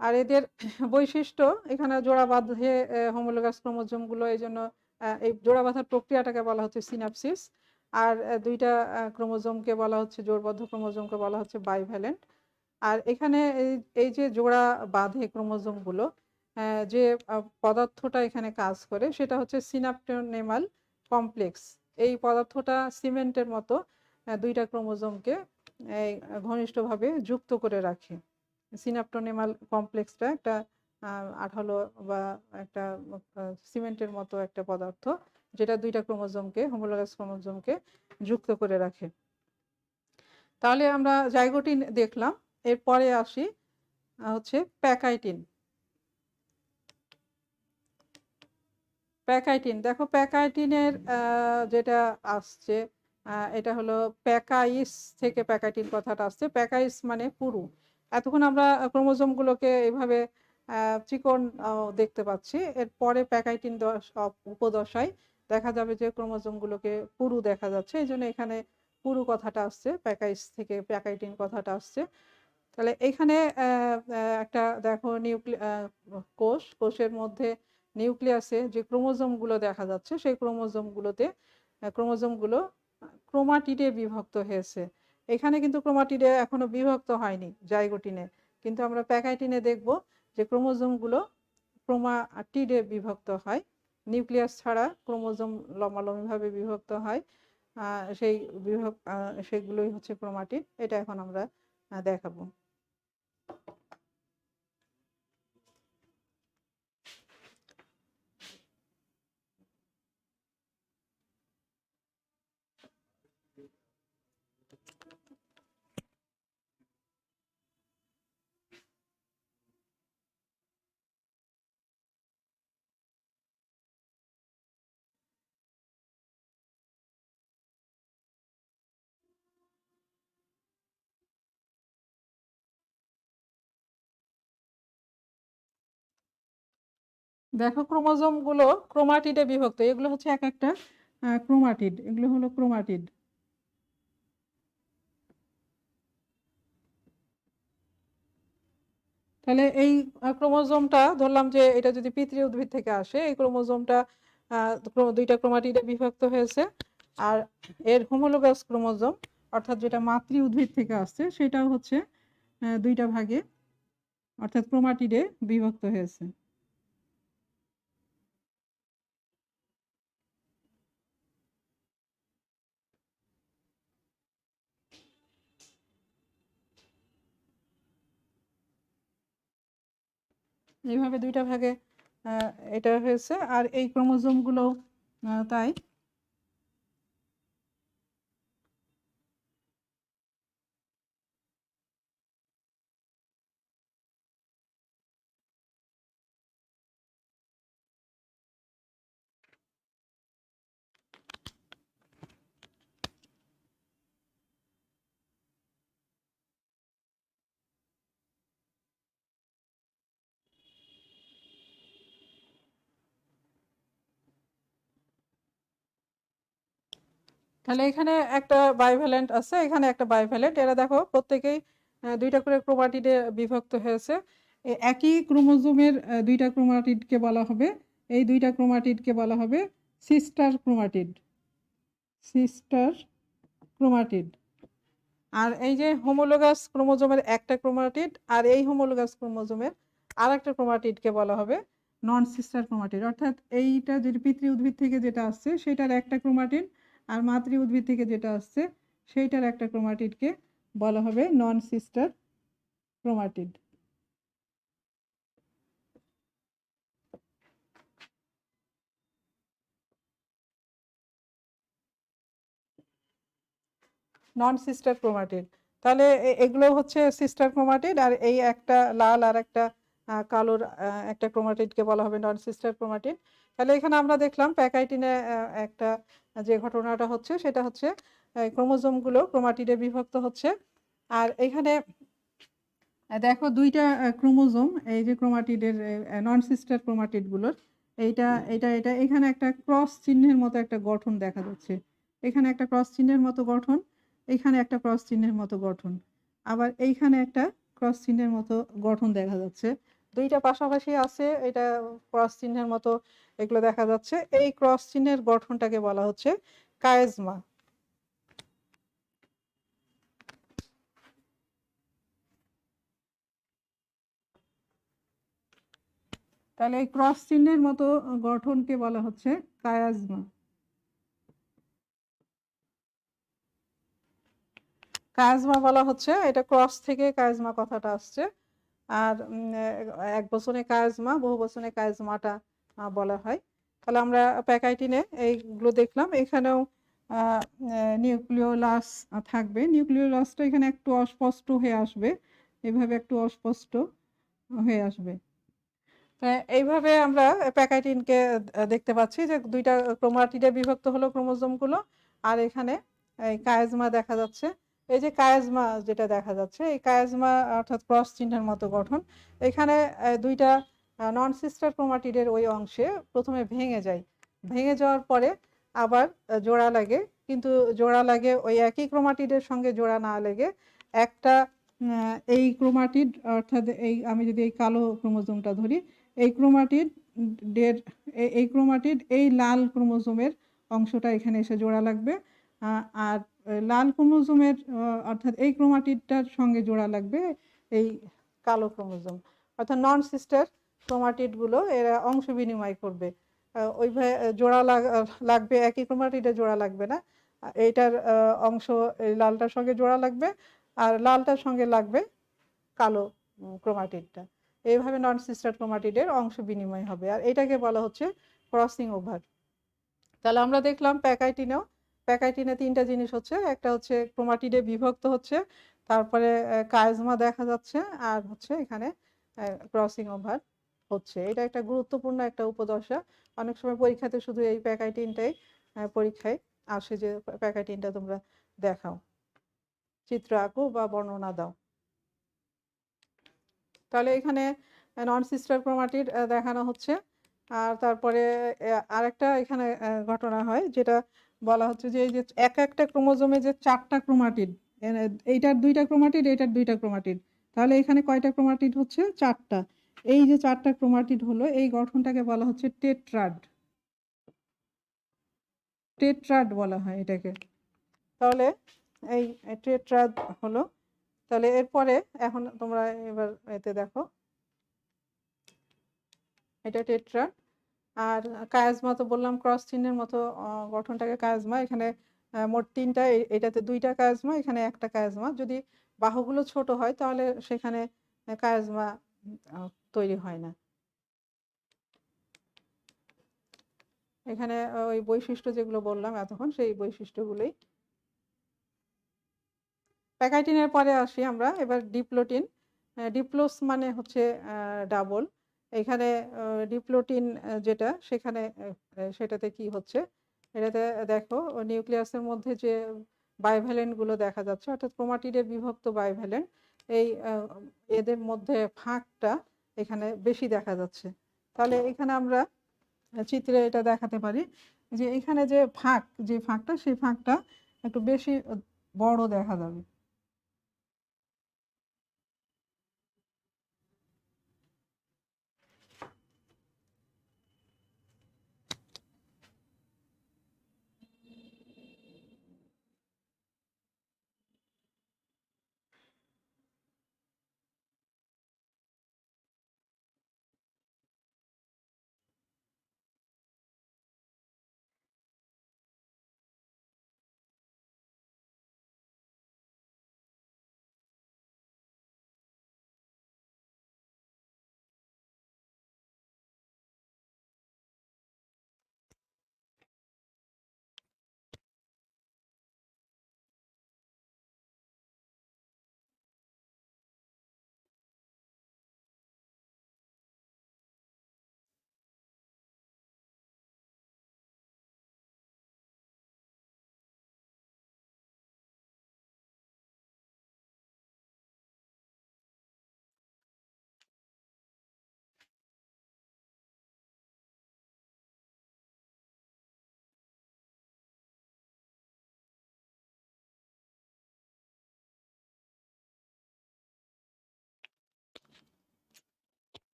আর এদের বৈশিষ্ট্য, এখানে জোড়া বাঁধে হোমোলোগাস ক্রোমোজোমগুলো, এই জন্য এই জোড়া বাঁধার প্রক্রিয়াটাকে বলা হচ্ছে সিনাপসিস। আর দুইটা ক্রোমোজোমকে বলা হচ্ছে, জোড়বদ্ধ ক্রোমোজোমকে বলা হচ্ছে বাইভ্যালেন্ট। আর এখানে এই যে জোড়া বাঁধে ক্রোমোজোমগুলো, যে পদার্থটা এখানে কাজ করে সেটা হচ্ছে সিনাপটোনেমাল কমপ্লেক্স। এই পদার্থটা সিমেন্টের মতো দুইটা ক্রোমোজোমকে ঘনিষ্ঠভাবে যুক্ত করে রাখে। সিনাপটোনেমাল কমপ্লেক্সটা একটা আঠালো বা একটা সিমেন্টের মতো একটা পদার্থ, যেটা দুইটা ক্রোমোজোমকে, হোমোলোগাস ক্রোমোজোমকে যুক্ত করে রাখে। তাহলে আমরা জাইগোটিন দেখলাম। এরপরে আসি হচ্ছে প্যাকাইটিন। প্যাকাইটিন, দেখো প্যাকাইটিনের যেটা আসছে, এটা হলো প্যাকাইস থেকে প্যাকাইটিন কথাটা আসছে। প্যাকাইস মানে পুরু। এতক্ষণ আমরা ক্রোমোজোমগুলোকে এভাবে চিকন দেখতে পাচ্ছি। এরপরে প্যাকাইটিন উপদশায় দেখা যাবে যে ক্রোমোজোমগুলোকে পুরু দেখা যাচ্ছে। এই জন্য এখানে পুরু কথাটা আসছে, প্যাকাইস থেকে প্যাকাইটিন কথাটা আসছে। তাহলে এখানে একটা দেখো কোষের মধ্যে নিউক্লিয়াসে যে ক্রোমোজোমগুলো দেখা যাচ্ছে, সেই ক্রোমোজোমগুলো ক্রোমাটিডে বিভক্ত হয়েছে। এখানে কিন্তু ক্রোমাটিডে এখনো বিভক্ত হয়নি জাইগোটিনে, কিন্তু আমরা প্যাকাইটিনে দেখব যে ক্রোমোজোমগুলো ক্রোমাটিডে বিভক্ত হয়। নিউক্লিয়াস ছাড়া ক্রোমোজোম লম্বালম্বিভাবে বিভক্ত হয়, সেই সেগুলোই হচ্ছে ক্রোমাটিড। এটা এখন আমরা দেখাবো। দেখো ক্রোমোজোম গুলো ক্রোমাটিডে বিভক্ত। এগুলো হচ্ছে এক একটা ক্রোমাটিড, এগুলো হলো ক্রোমাটিড। তাহলে এই ক্রোমোজোমটা ধরলাম যে এটা যদি পিতৃ উদ্ভিদ থেকে আসে, এই ক্রোমোজোমটা দুইটা ক্রোমাটিডে বিভক্ত হয়েছে। আর এর হোমোলোগাস ক্রোমোজোম অর্থাৎ যেটা মাতৃ উদ্ভিদ থেকে আসছে, সেটাও হচ্ছে দুইটা ভাগে অর্থাৎ ক্রোমাটিডে বিভক্ত হয়েছে। এইভাবে দুইটা ভাগে এটা হয়েছে। আর এই ক্রোমোজোমগুলো তাই তাহলে এখানে একটা বাইভ্যালেন্ট আছে, এখানে একটা বাইভ্যালেন্ট। এরা দেখো প্রত্যেকেই দুইটা করে ক্রোমাটিডে বিভক্ত হয়েছে। একই ক্রোমোজোমের দুইটা ক্রোমাটিডকে বলা হবে, এই দুইটা ক্রোমাটিডকে বলা হবে সিস্টার ক্রোমাটিড। Sister chromatid. আর এই যে হোমোলোগাস ক্রোমোজোমের একটা ক্রোমাটিড আর এই হোমোলোগাস ক্রোমোজোমের আর একটা ক্রোমাটিডকে বলা হবে নন সিস্টার ক্রোমাটিড। অর্থাৎ এইটা যেটা পিতৃ উদ্ভিদ থেকে যেটা আসছে সেটার একটা ক্রোমাটিড, আর মাতৃ উদ্ভিদ থেকে যেটা আসছে সেইটার একটা ক্রোমাটিডকে বলা হবে নন সিস্টার ক্রোমাটিড। নন সিস্টার ক্রোমাটিড। তাহলে এগুলো হচ্ছে সিস্টার ক্রোমাটিড, আর এই একটা লাল আর একটা কালোর একটা ক্রোমাটিডকে বলা হবে নন সিস্টার ক্রোমাটিড। তাহলে এখানে আমরা দেখলাম প্যাকাইটিনে একটা যে ঘটনাটা হচ্ছে সেটা হচ্ছে ক্রোমোজোমগুলো ক্রোমাটিডে বিভক্ত হচ্ছে। আর এখানে দেখো দুইটা ক্রোমোজোম, এই যে ক্রোমাটিডের নন সিস্টার ক্রোমাটিডগুলোর এইটা এটা এটা এখানে একটা ক্রস চিহ্নের মতো একটা গঠন দেখা যাচ্ছে। এখানে একটা ক্রস চিহ্নের মতো গঠন, এখানে একটা ক্রস চিহ্নের মতো গঠন, আবার এইখানে একটা ক্রস চিহ্নের মতো গঠন দেখা যাচ্ছে। দুইটা পাশাপাশি আছে, এটা ক্রস চিহ্নের মতো এগুলো দেখা যাচ্ছে। এই ক্রস চিহ্নের গঠনটাকে বলা হচ্ছে কায়েজমা। তাহলে এই ক্রস চিহ্নের মতো গঠনকে বলা হচ্ছে কায়াজমা। কায়াজমা বলা হচ্ছে, এটা ক্রস থেকে কায়াজমা কথাটা আসছে। আর এক বচনে কায়াজমা, বহু বচনে কায়াজমাটা বলা হয়। তাহলে আমরা প্যাকাইটিনে এইগুলো দেখলাম। এখানেও নিউক্লিওলাস থাকবে। নিউক্লিওলাসটা এখানে একটু অস্পষ্ট হয়ে আসবে, এভাবে একটু অস্পষ্ট হয়ে আসবে। এইভাবে আমরা প্যাকাইটিনকে দেখতে পাচ্ছি যে দুইটা ক্রোমাটিডে বিভক্ত হলো ক্রোমোজোমগুলো, আর এখানে এই কায়াজমা দেখা যাচ্ছে। এই যে কায়াজমা যেটা দেখা যাচ্ছে, এই কায়াজমা অর্থাৎ ক্রস চিহ্নের মতো গঠন। এখানে দুইটা নন সিস্টার ক্রোমাটিডের ওই অংশে প্রথমে ভেঙে যায়, ভেঙে যাওয়ার পরে আবার জোড়া লাগে, কিন্তু জোড়া লাগে ওই একই ক্রোমাটিডের সঙ্গে জোড়া না লেগে একটা এই ক্রোমাটিড অর্থাৎ আমি যদি এই কালো ক্রোমোজোমটা ধরি, এই ক্রোমাটিডের এই ক্রোমাটিড এই লাল ক্রোমোজোমের অংশটা এখানে এসে জোড়া লাগবে, আর লাল ক্রোমোজোমের অর্থাৎ এই ক্রোমাটিডটার সঙ্গে জোড়া লাগবে এই কালো ক্রোমোজোম। অর্থাৎ নন সিস্টার ক্রোমাটিডগুলো এরা অংশ বিনিময় করবে, ওইভাবে জোড়া লাগবে, একই ক্রোমাটিডে জোড়া লাগবে না। এইটার অংশ এই লালটার সঙ্গে জোড়া লাগবে, আর লালটার সঙ্গে লাগবে কালো ক্রোমাটিডটা। এইভাবে নন সিস্টার ক্রোমাটিডের অংশ বিনিময় হবে, আর এটাকে বলা হচ্ছে ক্রসিং ওভার। তাহলে আমরা দেখলাম প্যাকাইটিনে তিনটা জিনিস হচ্ছে, একটা হচ্ছে ক্রোমাটিডে বিভক্ত হচ্ছে, তারপরে কায়াজমা দেখা যাচ্ছে, আর হচ্ছে এখানে ক্রসিং ওভার হচ্ছে। এটা একটা গুরুত্বপূর্ণ একটা উপদশা। অনেক সময় পরীক্ষাতে শুধু এই প্যাকাইটিনটাই পরীক্ষায় আসে, যে প্যাকাইটিনটা তোমরা দেখাও, চিত্র আঁকো বা বর্ণনা দাও। তাহলে এখানে নন সিস্টার ক্রোমাটিড দেখানো হচ্ছে। আর তারপরে আরেকটা এখানে ঘটনা হয়, যেটা বলা হচ্ছে যে এই যে একটা ক্রোমোজোমে যে 4টা ক্রোমাটিড, এইটার 2টা ক্রোমাটিড, এইটার 2টা ক্রোমাটিড, তাহলে এখানে কয়টা ক্রোমাটিড হচ্ছে? 4টা। এই যে 4টা ক্রোমাটিড হলো, এই গঠনটাকে বলা হচ্ছে টেট্রাড। টেট্রাড বলা হয় এটাকে। তাহলে এই টেট্রাড হলো। তাহলে এরপরে এখন তোমরা এবার এতে দেখো, এটা টেট্রাড। আর কায়াজমা তো বললাম ক্রস চিহ্নের মতো গঠনটাকে কায়াজমা। এখানে মোট 3টা, এটাতে 2টা কায়াজমা, এখানে একটা কায়াজমা। যদি বাহুগুলো ছোট হয় তাহলে সেখানে কায়াজমা তৈরি হয় না। এখানে ওই বৈশিষ্ট্য যেগুলো বললাম এতক্ষণ, সেই বৈশিষ্ট্যগুলোই। প্যাকাইটিনের পরে আসি আমরা এবার ডিপ্লোটিন। ডিপ্লোস মানে হচ্ছে ডাবল। এখানে ডিপ্লোটিন যেটা, সেটাতে কি হচ্ছে, এটাতে দেখো নিউক্লিয়াসের মধ্যে যে বাইভ্যালেন্ট গুলো দেখা যাচ্ছে, অর্থাৎ ক্রোমাটিডের বিভক্ত বাইভ্যালেন্ট, এই এদের মধ্যে ফাঁকটা এখানে বেশি দেখা যাচ্ছে। তাহলে এখানে আমরা চিত্রে এটা দেখাতে পারি যে এখানে যে ফাঁকটা, সেই ফাঁকটা একটু বেশি বড় দেখা যাবে।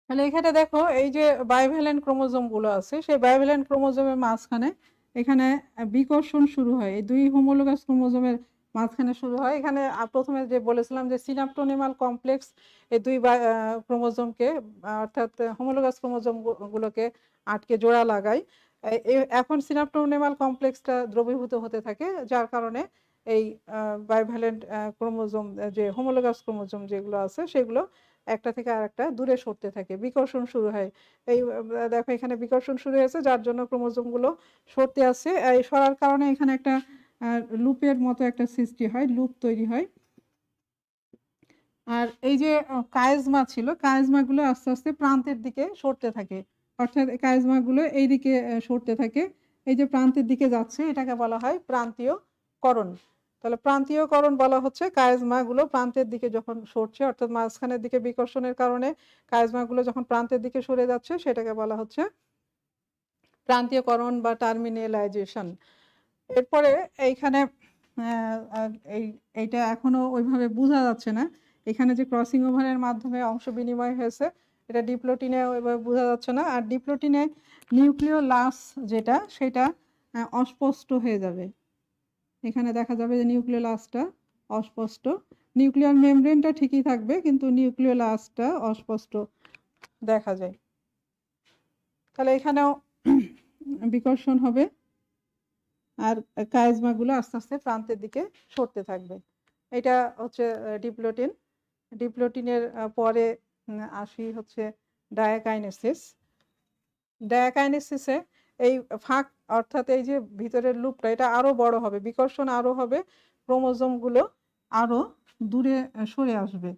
তাহলে এখানে দেখো এই যে বাইভ্যালেন্ট ক্রোমোজোম গুলো আছে, সেই বাইভ্যালেন্ট ক্রোমোজোমের মাঝখানে এখানে বিকর্ষণ শুরু হয়, এই দুই হোমোলোগাস ক্রোমোজোমের মাঝখানে শুরু হয়। এখানে প্রথমে যে বলেছিলাম যে সিনাপ্টোনেমাল কমপ্লেক্স এই দুই ক্রোমোজোমকে, অর্থাৎ হোমোলোগাস ক্রোমোজোম গুলোকে আটকে জোড়া লাগায়। এখন সিনাপ্টোনেমাল কমপ্লেক্সটা দ্রবীভূত হতে থাকে, যার কারণে এই বাইভ্যালেন্ট ক্রোমোজোম, যে হোমোলোগাস ক্রোমোজোম যেগুলো আছে সেগুলো একটা থেকে আরেকটা দূরে সরতে থাকে, বিকর্ষণ শুরু হয়। এই দেখো এখানে বিকর্ষণ শুরু হয়েছে, যার জন্য ক্রোমোজোমগুলো সরতে আছে। এই সরার কারণে এখানে একটা লুপের মতো একটা সৃষ্টি হয়, লুপ তৈরি হয়। আর এই যে কায়েজমা ছিল, কায়েজমাগুলো আস্তে আস্তে প্রান্তের দিকে সরতে থাকে, অর্থাৎ কায়েজমাগুলো এই দিকে সরতে থাকে। এই যে প্রান্তের দিকে যাচ্ছে, এটাকে বলা হয় প্রান্তীয়করণ। তাহলে প্রান্তীয়করণ বলা হচ্ছে কায়েজমাগুলো প্রান্তের দিকে যখন সরছে, অর্থাৎ মাঝখানের দিকে বিকর্ষণের কারণে কায়েজমাগুলো যখন প্রান্তের দিকে সরে যাচ্ছে, সেটাকে বলা হচ্ছে প্রান্তীয়করণ বা টার্মিনালাইজেশন। এরপরে এইখানে এইটা এখনো ওইভাবে বোঝা যাচ্ছে না, এখানে যে ক্রসিং ওভারের মাধ্যমে অংশ বিনিময় হয়েছে, এটা ডিপ্লোটিনে ওইভাবে বোঝা যাচ্ছে না। আর ডিপ্লোটিনে নিউক্লিওলাস যেটা, সেটা অস্পষ্ট হয়ে যাবে। এখানে দেখা যাবে যে নিউক্লিওলাসটা অস্পষ্ট, নিউক্লিয়ার মেমব্রেনটা ঠিকই থাকবে, কিন্তু নিউক্লিওলাসটা অস্পষ্ট দেখা যায়। তাহলে এখানেও বিকর্ষণ হবে, আর কায়েজমাগুলো আস্তে আস্তে প্রান্তের দিকে সরতে থাকবে। এটা হচ্ছে ডিপ্লোটিন। ডিপ্লোটিনের পরে আসি হচ্ছে ডায়াকাইনেসিস। ডায়াকাইনেসিসে এই ফাঁক, অর্থাৎ এই যে ভিতরের লুপটা, এটা আরো বড় হবে, বিকর্ষণ আরো হবে, ক্রোমোজোমগুলো আরো দূরে সরে আসবে।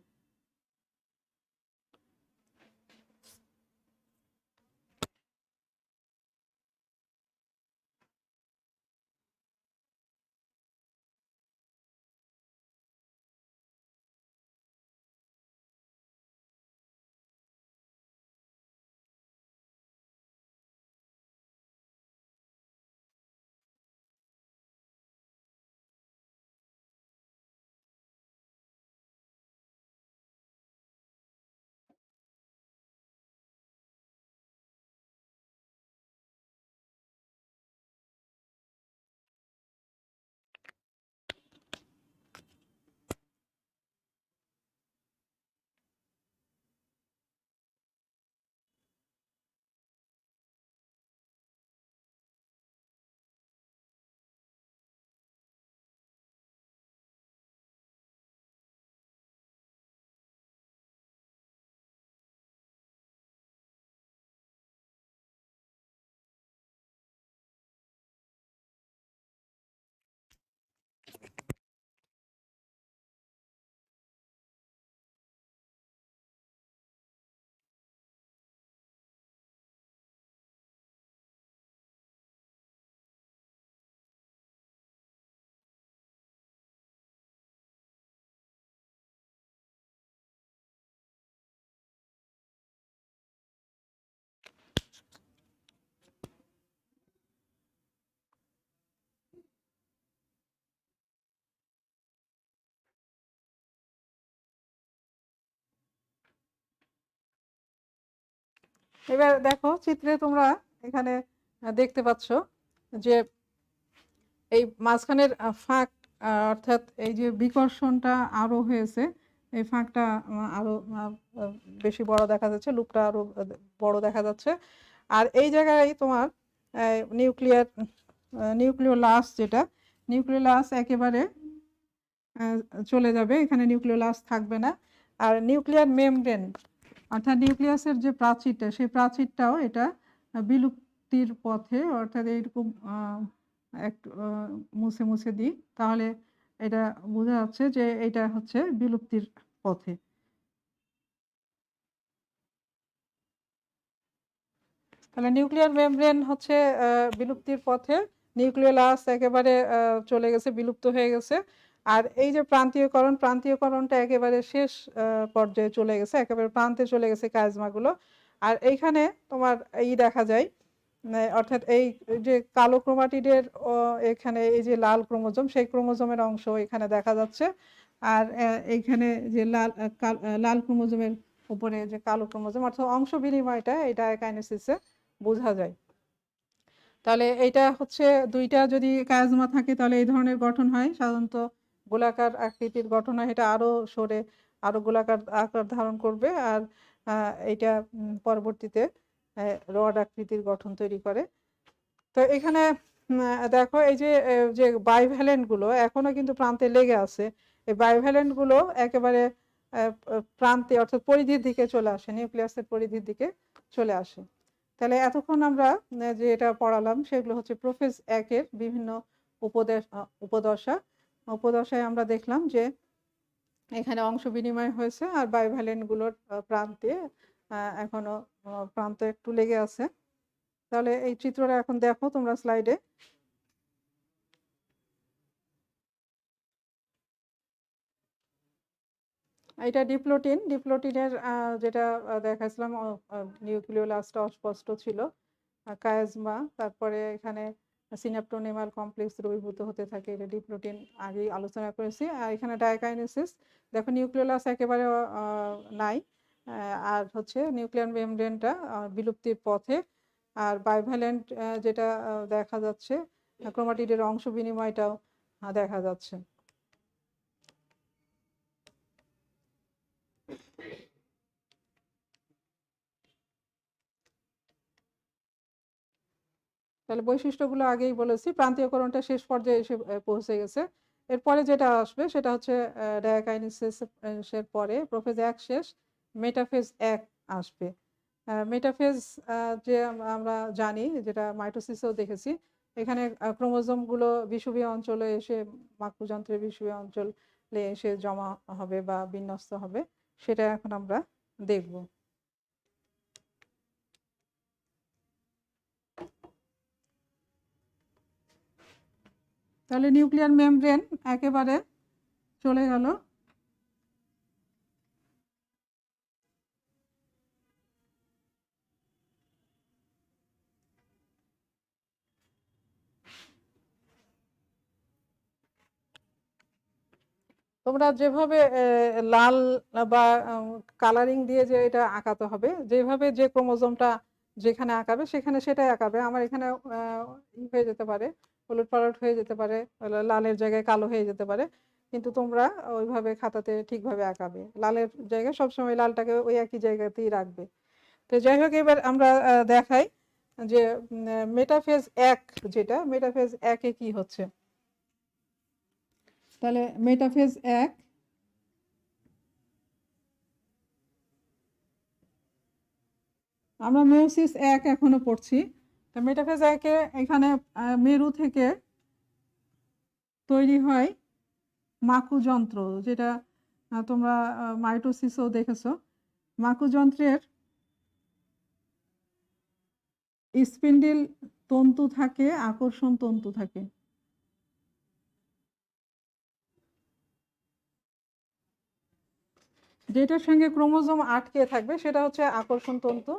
এবার দেখো চিত্রে তোমরা এখানে দেখতে পাচ্ছ যে এই মাঝখানের ফাঁক, অর্থাৎ এই যে বিকর্ষণটা আরো হয়েছে, এই ফাঁকটা আরো বেশি বড় দেখা যাচ্ছে, লুপটা আরো বড় দেখা যাচ্ছে। আর এই জায়গায় তোমার নিউক্লিওলাস যেটা, নিউক্লিওলাস একেবারে চলে যাবে, এখানে নিউক্লিওলাস থাকবে না। আর নিউক্লিয়ার মেমব্রেন, অর্থাৎ নিউক্লিয়াসের যে প্রাচীরটা, সেই প্রাচীরটাও এটা বিলুপ্তির পথে, অর্থাৎ এইরকম একটু মুছে মুছে দিই, তাহলে এটা বোঝা যাচ্ছে যে এটা হচ্ছে বিলুপ্তির পথে। তাহলে নিউক্লিয়ার মেমব্রেন হচ্ছে বিলুপ্তির পথে, নিউক্লিওলাস একেবারে চলে গেছে, বিলুপ্ত হয়ে গেছে। আর এই যে প্রান্তীয়করণ, প্রান্তীয়করণটা একেবারে শেষ পর্যায়ে চলে গেছে, একেবারে প্রান্তে চলে গেছে কাজমাগুলো। আর এইখানে তোমার এই দেখা যায়, অর্থাৎ এই যে কালো ক্রোমাটিডের এখানে এই যে লাল ক্রোমোজোম, সেই ক্রোমোজোমের অংশ এখানে দেখা যাচ্ছে। আর এইখানে যে লাল ক্রোমোজোমের উপরে যে কালো ক্রোমোজোম, অর্থাৎ অংশ বিনিময়টা এটা কাইনেসিসে বোঝা যায়। তাহলে এইটা হচ্ছে দুইটা যদি কায়াজমা থাকে, তাহলে এই ধরনের গঠন হয়, সাধারণত গোলাকার আকৃতির গঠন হয়, এটা আরো সরে আরো গোলাকার আকার ধারণ করবে। আর এটা পরবর্তীতে রড আকৃতির গঠন তৈরি করে। তো এখানে দেখো এই যে যে বাইভ্যালেন্ট গুলো এখনো কিন্তু প্রান্তে লেগে আছে, এই বাইভ্যালেন্ট গুলো একেবারে প্রান্তে অর্থাৎ পরিধির দিকে চলে আসে, নিউক্লিয়াসের পরিধির দিকে চলে আসে। তাহলে এতক্ষণ আমরা যে এটা পড়ালাম সেগুলো হচ্ছে প্রোফেজ 1 এর বিভিন্ন উপদশা। উপদশায় আমরা দেখলাম যে এখানে অংশ বিনিময় হয়েছে আর বাইভ্যালেন্ট গুলোর প্রান্তে এখনো প্রান্ত একটু লেগে আছে। তাহলে এই চিত্রটা এখন দেখো তোমরা স্লাইডে। এটা ডিপ্লোটিনের যেটা দেখাইছিলাম, নিউক্লিওলাসটা অস্পষ্ট ছিল, কায়াজমা, তারপরে এখানে সিনাপ্টোনেমাল কমপ্লেক্স দ্রবীভূত হতে থাকে, এটা ডিপ্লোটিন আগেই আলোচনা করেছি। আর এখানে ডায়াকাইনেসিস, দেখো নিউক্লিওলাস একেবারে নাই, আর হচ্ছে নিউক্লিয়ার মেমব্রেনটা বিলুপ্তির পথে। আর বাইভ্যালেন্ট যেটা দেখা যাচ্ছে, ক্রোমাটিডের অংশ বিনিময়টাও দেখা যাচ্ছে। তাহলে বৈশিষ্ট্যগুলো আগেই বলেছি, প্রান্তীয়করণটা শেষ পর্যায়ে এসে পৌঁছে গেছে। এরপরে যেটা আসবে সেটা হচ্ছে ডায়াকাইনেসিসের পরে প্রোফেজ 1 শেষ, মেটাফেজ 1 আসবে। মেটাফেজ যে আমরা জানি, যেটা মাইটোসিসেও দেখেছি, এখানে ক্রোমোজোমগুলো বিষুবীয় অঞ্চলে এসে মাকুযন্ত্রের বিষুবীয় অঞ্চলে এসে জমা হবে বা বিন্যস্ত হবে, সেটা এখন আমরা দেখব। তাহলে নিউক্লিয়ার মেমব্রেন একেবারে চলে গেল। তোমরা যেভাবে লাল বা কালারিং দিয়ে যে এটা আঁকাতে হবে, যেভাবে যে ক্রোমোজোমটা যেখানে আঁকাবে সেখানে সেটাই আঁকাবে। আমার এখানে হয়ে যেতে পারে, হলুদ পালট হয়ে যেতে পারে, লালের জায়গায় কালো হয়ে যেতে পারে, কিন্তু তোমরা ওইভাবে খাতাতে ঠিকভাবে আঁকাবে। লালের জায়গায় সবসময় লালটাকে ওই একই জায়গাতেই রাখবে। তো যাই হোক, এবার আমরা দেখাই যে মেটাফেজ 1, যেটা মেটাফেজ 1-এ কি হচ্ছে। তাহলে মেটাফেজ 1, আমরা মেয়োসিস 1 এখনো পড়ছি। তো মেটাফেজ 1-এ এখানে মেরু থেকে তৈরি হয় মাকুযন্ত্র, যেটা তোমরা মাইটোসিসও দেখেছো। মাকুযন্ত্রের স্পিন্ডিল তন্তু থাকে, আকর্ষণ তন্তু থাকে। যেটার সঙ্গে ক্রোমোজোম আটকে থাকবে সেটা হচ্ছে আকর্ষণ তন্তু,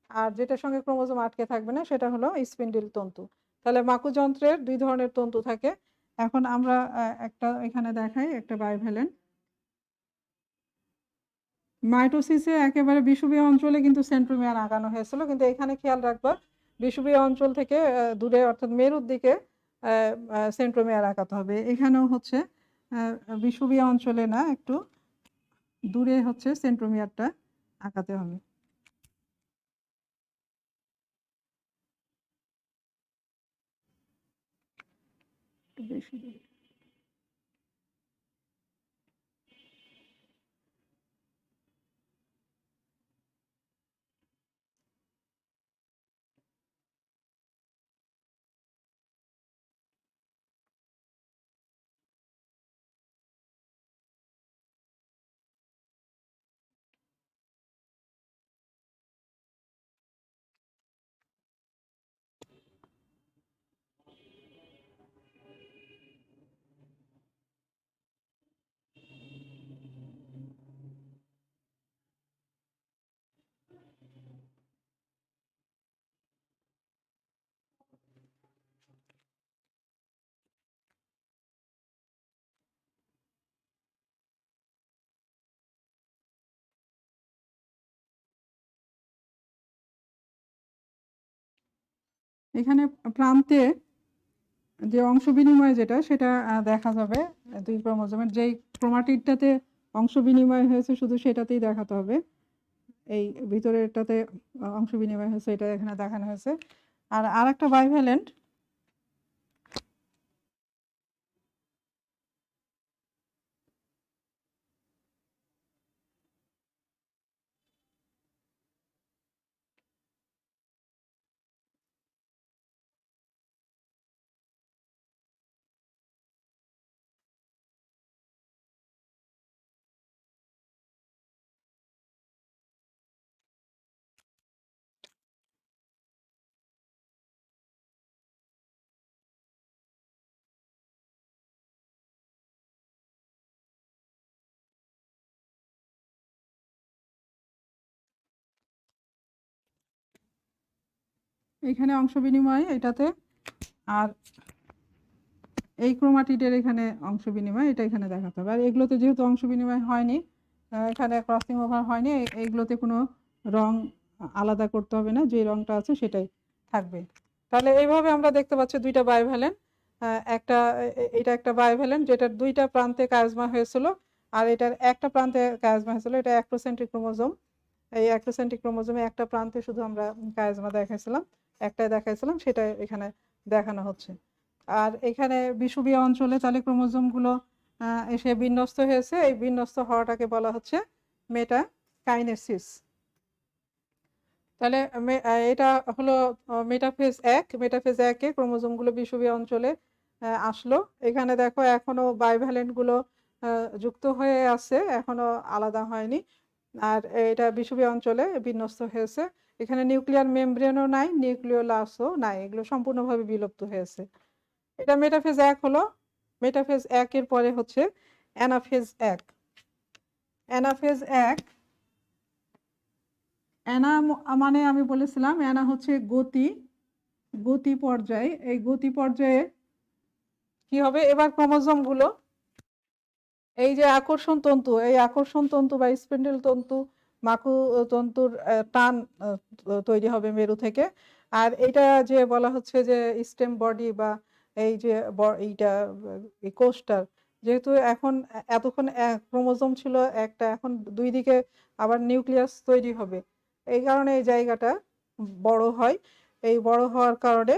আর যেটার সঙ্গে ক্রোমোজোম আটকে থাকবে না সেটা হলো স্পিন্ডিল তন্তু। তাহলে মাকুযন্ত্রের 2 ধরনের তন্তু থাকে। এখন আমরা একটা এখানে দেখাই, একটা বাইভ্যালেন্ট। মাইটোসিসে একেবারে বিষুবীয় অঞ্চলে কিন্তু সেন্ট্রোমিয়ার আঁকানো হয়েছিল, কিন্তু এখানে খেয়াল রাখবা বিষুবীয় অঞ্চল থেকে দূরে অর্থাৎ মেরুর দিকে সেন্ট্রোমিয়ার আঁকাতে হবে। এখানেও হচ্ছে বিষুবীয় অঞ্চলে না, একটু দূরে হচ্ছে সেন্ট্রোমিয়ারটা আঁকাতে হবে। বেশি দূরে। এখানে প্রান্তে যে অংশ বিনিময় যেটা, সেটা দেখা যাবে 2 ক্রোমোজোমের। যেই ক্রোমাটিডটাতে অংশ বিনিময় হয়েছে শুধু সেটাতেই দেখাতে হবে। এই ভিতরেরটাতে অংশ বিনিময় হয়েছে, এটা এখানে দেখানো হয়েছে। আর আরেকটা বাইভ্যালেন্ট, এখানে অংশ বিনিময় এটাতে, আর এই ক্রোমাটিডের এখানে অংশ বিনিময় এটা এখানে দেখাতে হবে। আর এগুলোতে যেহেতু অংশ বিনিময় হয়নি, এখানে ক্রসিং ওভার হয়নি, এইগুলোতে কোনো রং আলাদা করতে হবে না, যে রংটা আছে সেটাই থাকবে। তাহলে এইভাবে আমরা দেখতে পাচ্ছি দুইটা বাইভ্যালেন্ট, একটা এটা একটা বাইভ্যালেন্ট যেটার দুইটা প্রান্তে কায়াজমা হয়েছিল, আর এটার একটা প্রান্তে কায়াজমা হয়েছিল। এটা অ্যাক্রোসেন্ট্রিক ক্রোমোজোম, এই অ্যাক্রোসেন্ট্রিক ক্রোমোজোমে একটা প্রান্তে শুধু আমরা কায়াজমা দেখাইছিলাম, একটাই দেখাইছিলাম, সেটা এখানে দেখানো হচ্ছে। আর এখানে বিষুবীয় অঞ্চলে তাহলে ক্রোমোজোমগুলো এসে বিন্যস্ত হয়েছে, এই বিন্যস্ত হওয়াটাকে বলা হচ্ছে মেটাকাইনেসিস। তাহলে এটা হলো মেটাফেজ 1। মেটাফেজ 1-এ ক্রোমোজোমগুলো বিষুবীয় অঞ্চলে আসলো। এখানে দেখো এখনো বাইভ্যালেন্টগুলো যুক্ত হয়ে আছে, এখনো আলাদা হয়নি। আর এটা বিষুবীয় অঞ্চলে বিন্যস্ত হয়েছে। এখানে নিউক্লিয়ার মেমব্রেনও নাই, নিউক্লিওলাসও নাই, এগুলো সম্পূর্ণভাবে বিলুপ্ত হয়েছে। এটা মেটাফেজ 1 হলো। মেটাফেজ 1-এর পরে হচ্ছে অ্যানাফেজ 1। অ্যানাফেজ 1, অ্যানা মানে আমি বলেছিলাম অ্যানা হচ্ছে গতি পর্যায়। এই গতি পর্যায়ে কি হবে, এবার ক্রোমোজোমগুলো এই যে আকর্ষণ তন্তু, এই আকর্ষণ তন্তু বা স্পিন্ডেল তন্তু, মাকু তন্তুর টান তৈরি হবে মেরু থেকে। আর এটা যে বলা হচ্ছে যে স্টেম বডি বা এই যে এইটা এই কোষটার, যেহেতু এখন এতক্ষণ ক্রোমোজোম ছিল একটা, এখন দুই দিকে আবার নিউক্লিয়াস তৈরি হবে, এই কারণে এই জায়গাটা বড় হয়। এই বড় হওয়ার কারণে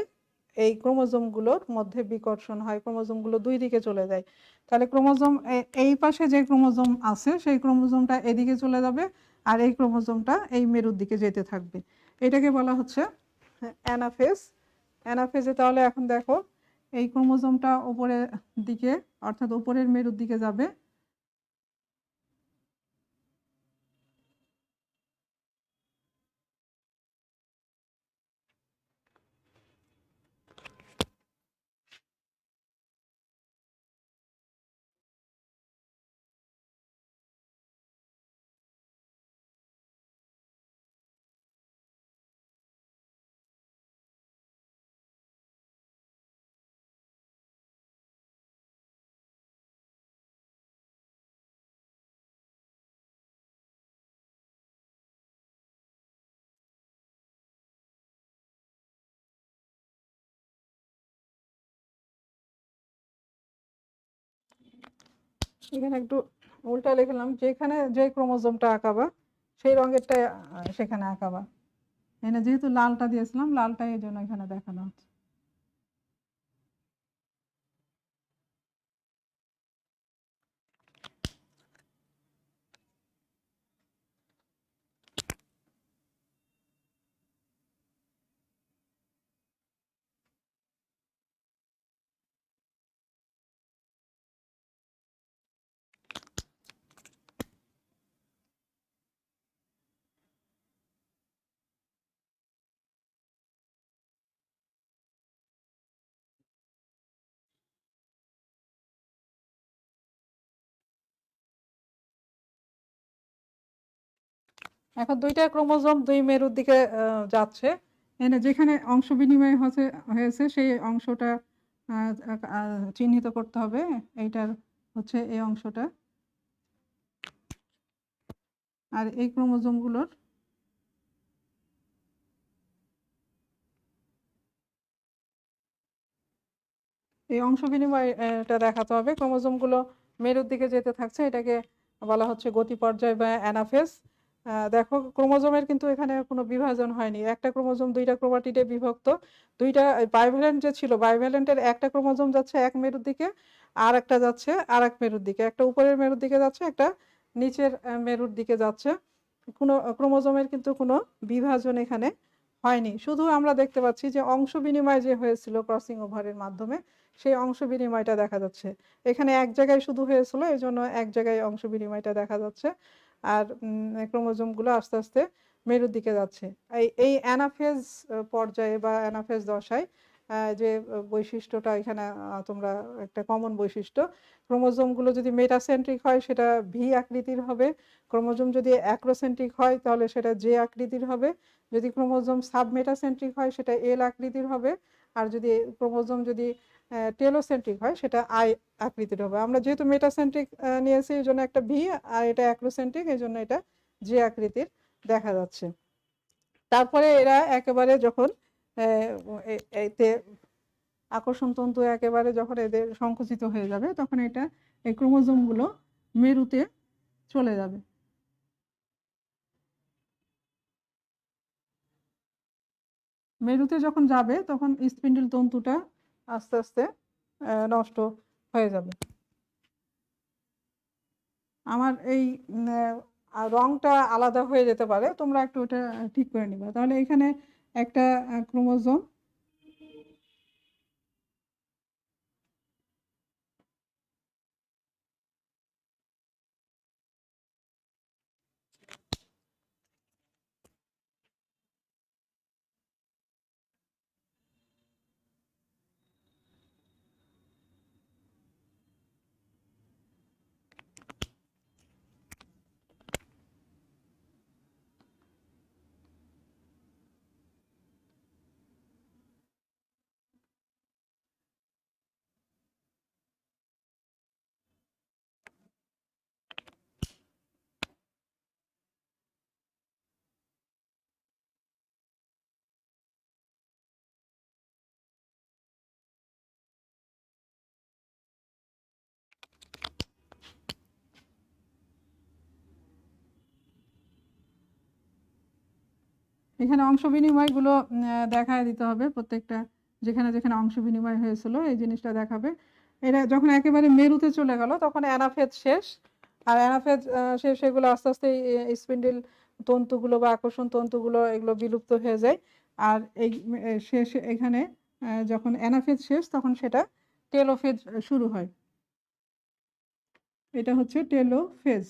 এই ক্রোমোজোমগুলোর মধ্যে বিকর্ষণ হয়, ক্রোমোজোমগুলো দুই দিকে চলে যায়। তাহলে ক্রোমোজোম এই পাশে যে ক্রোমোজোম আছে সেই ক্রোমোজোমটা এদিকে চলে যাবে, আর এই ক্রোমোজোমটা এই মেরুর দিকে যেতে থাকবে। এটাকে বলা হচ্ছে অ্যানাফেজ। অ্যানাফেজে তাহলে এখন দেখো এই ক্রোমোজোমটা উপরের দিকে, অর্থাৎ উপরের মেরুর দিকে যাবে। এখানে একটু উল্টা লিখলাম, যেখানে যে ক্রোমোজোমটা আঁকাবা সেই রঙেরটা সেখানে আঁকাবা। এখানে যেহেতু লালটা দিয়েছিলাম, লালটা এই জন্য এখানে দেখানো হচ্ছে। এখন দুইটা ক্রোমোজোম দুই মেরুর দিকে যাচ্ছে। এনে যেখানে অংশ বিনিময় হয়েছে সেই অংশটা চিহ্নিত করতে হবে। এইটার হচ্ছে এই অংশটা, আর এই ক্রোমোজোমগুলোর এই অংশ বিনিময়টা দেখাতে হবে। ক্রোমোজোমগুলো মেরুর দিকে যেতে থাকছে, এটাকে বলা হচ্ছে গতি পর্যায় বা অ্যানাফেজ। দেখো ক্রোমোজোমের কিন্তু এখানে কোনো বিভাজন হয়নি, একটা ক্রোমোজোম দুইটা ক্রোমাটিডে বিভক্ত। দুইটা বাইভ্যালেন্ট যে ছিল, বাইভ্যালেন্টের একটা ক্রোমোজোম যাচ্ছে এক মেরুর দিকে, আর একটা যাচ্ছে আর এক মেরুর দিকে, একটা উপরের মেরুর দিকে যাচ্ছে, একটা নিচের মেরুর দিকে যাচ্ছে। কোনো ক্রোমোজোমের কিন্তু কোনো বিভাজন এখানে হয়নি। শুধু আমরা দেখতে পাচ্ছি যে অংশ বিনিময় যে হয়েছিল ক্রসিং ওভারের মাধ্যমে, সেই অংশ বিনিময়টা দেখা যাচ্ছে। এখানে এক জায়গায় শুধু হয়েছিল, এই জন্য এক জায়গায় অংশ বিনিময়টা দেখা যাচ্ছে। আর ক্রোমোজোমগুলো আস্তে আস্তে মেরুর দিকে যাচ্ছে। এই অ্যানাফেজ পর্যায়ে বা অ্যানাফেজ দশায় যে বৈশিষ্ট্যটা এখানে তোমরা একটা কমন বৈশিষ্ট্য, ক্রোমোজোমগুলো যদি মেটাসেন্ট্রিক হয় সেটা ভি আকৃতির হবে, ক্রোমোজোম যদি অ্যাক্রোসেন্ট্রিক হয় তাহলে সেটা জে আকৃতির হবে, যদি ক্রোমোজোম সাবমেটাসেন্ট্রিক হয় সেটা এল আকৃতির হবে, আর যদি ক্রোমোজোম যদি টেলোসেন্ট্রিক হয় সেটা আই আকৃতির হবে। আমরা যেহেতু মেটাসেন্ট্রিক নিয়েছি এই জন্য একটা ভি, আর এটা অ্যাক্রোসেন্ট্রিক এই জন্য এটা জে আকৃতির দেখা যাচ্ছে। তারপরে এরা একেবারে যখন এতে আকর্ষণ তন্তু একেবারে যখন এদের সংকুচিত হয়ে যাবে তখন এটা এই ক্রোমোজোমগুলো মেরুতে চলে যাবে। মেরুতে যখন যাবে তখন স্পিন্ডল তন্তুটা আস্তে আস্তে নষ্ট হয়ে যাবে। আমার এই রংটা আলাদা হয়ে যেতে পারে, তোমরা একটু ওটা ঠিক করে নিবা। তাহলে এখানে একটা ক্রোমোজোম এখানে অংশ বিনিময়গুলো দেখায় দিতে হবে, প্রত্যেকটা যেখানে যেখানে অংশ বিনিময় হয়েছিল এই জিনিসটা দেখাবে। এটা যখন একেবারে মেরুতে চলে গেল তখন অ্যানাফেজ শেষ, আর অ্যানাফেজ শেষ এগুলো আস্তে আস্তে স্পিন্ডল তন্তুগুলো বা আকর্ষণ তন্তুগুলো এগুলো বিলুপ্ত হয়ে যায়। আর এই শেষ এখানে যখন অ্যানাফেজ শেষ তখন সেটা টেলোফেজ শুরু হয়। এটা হচ্ছে টেলোফেজ।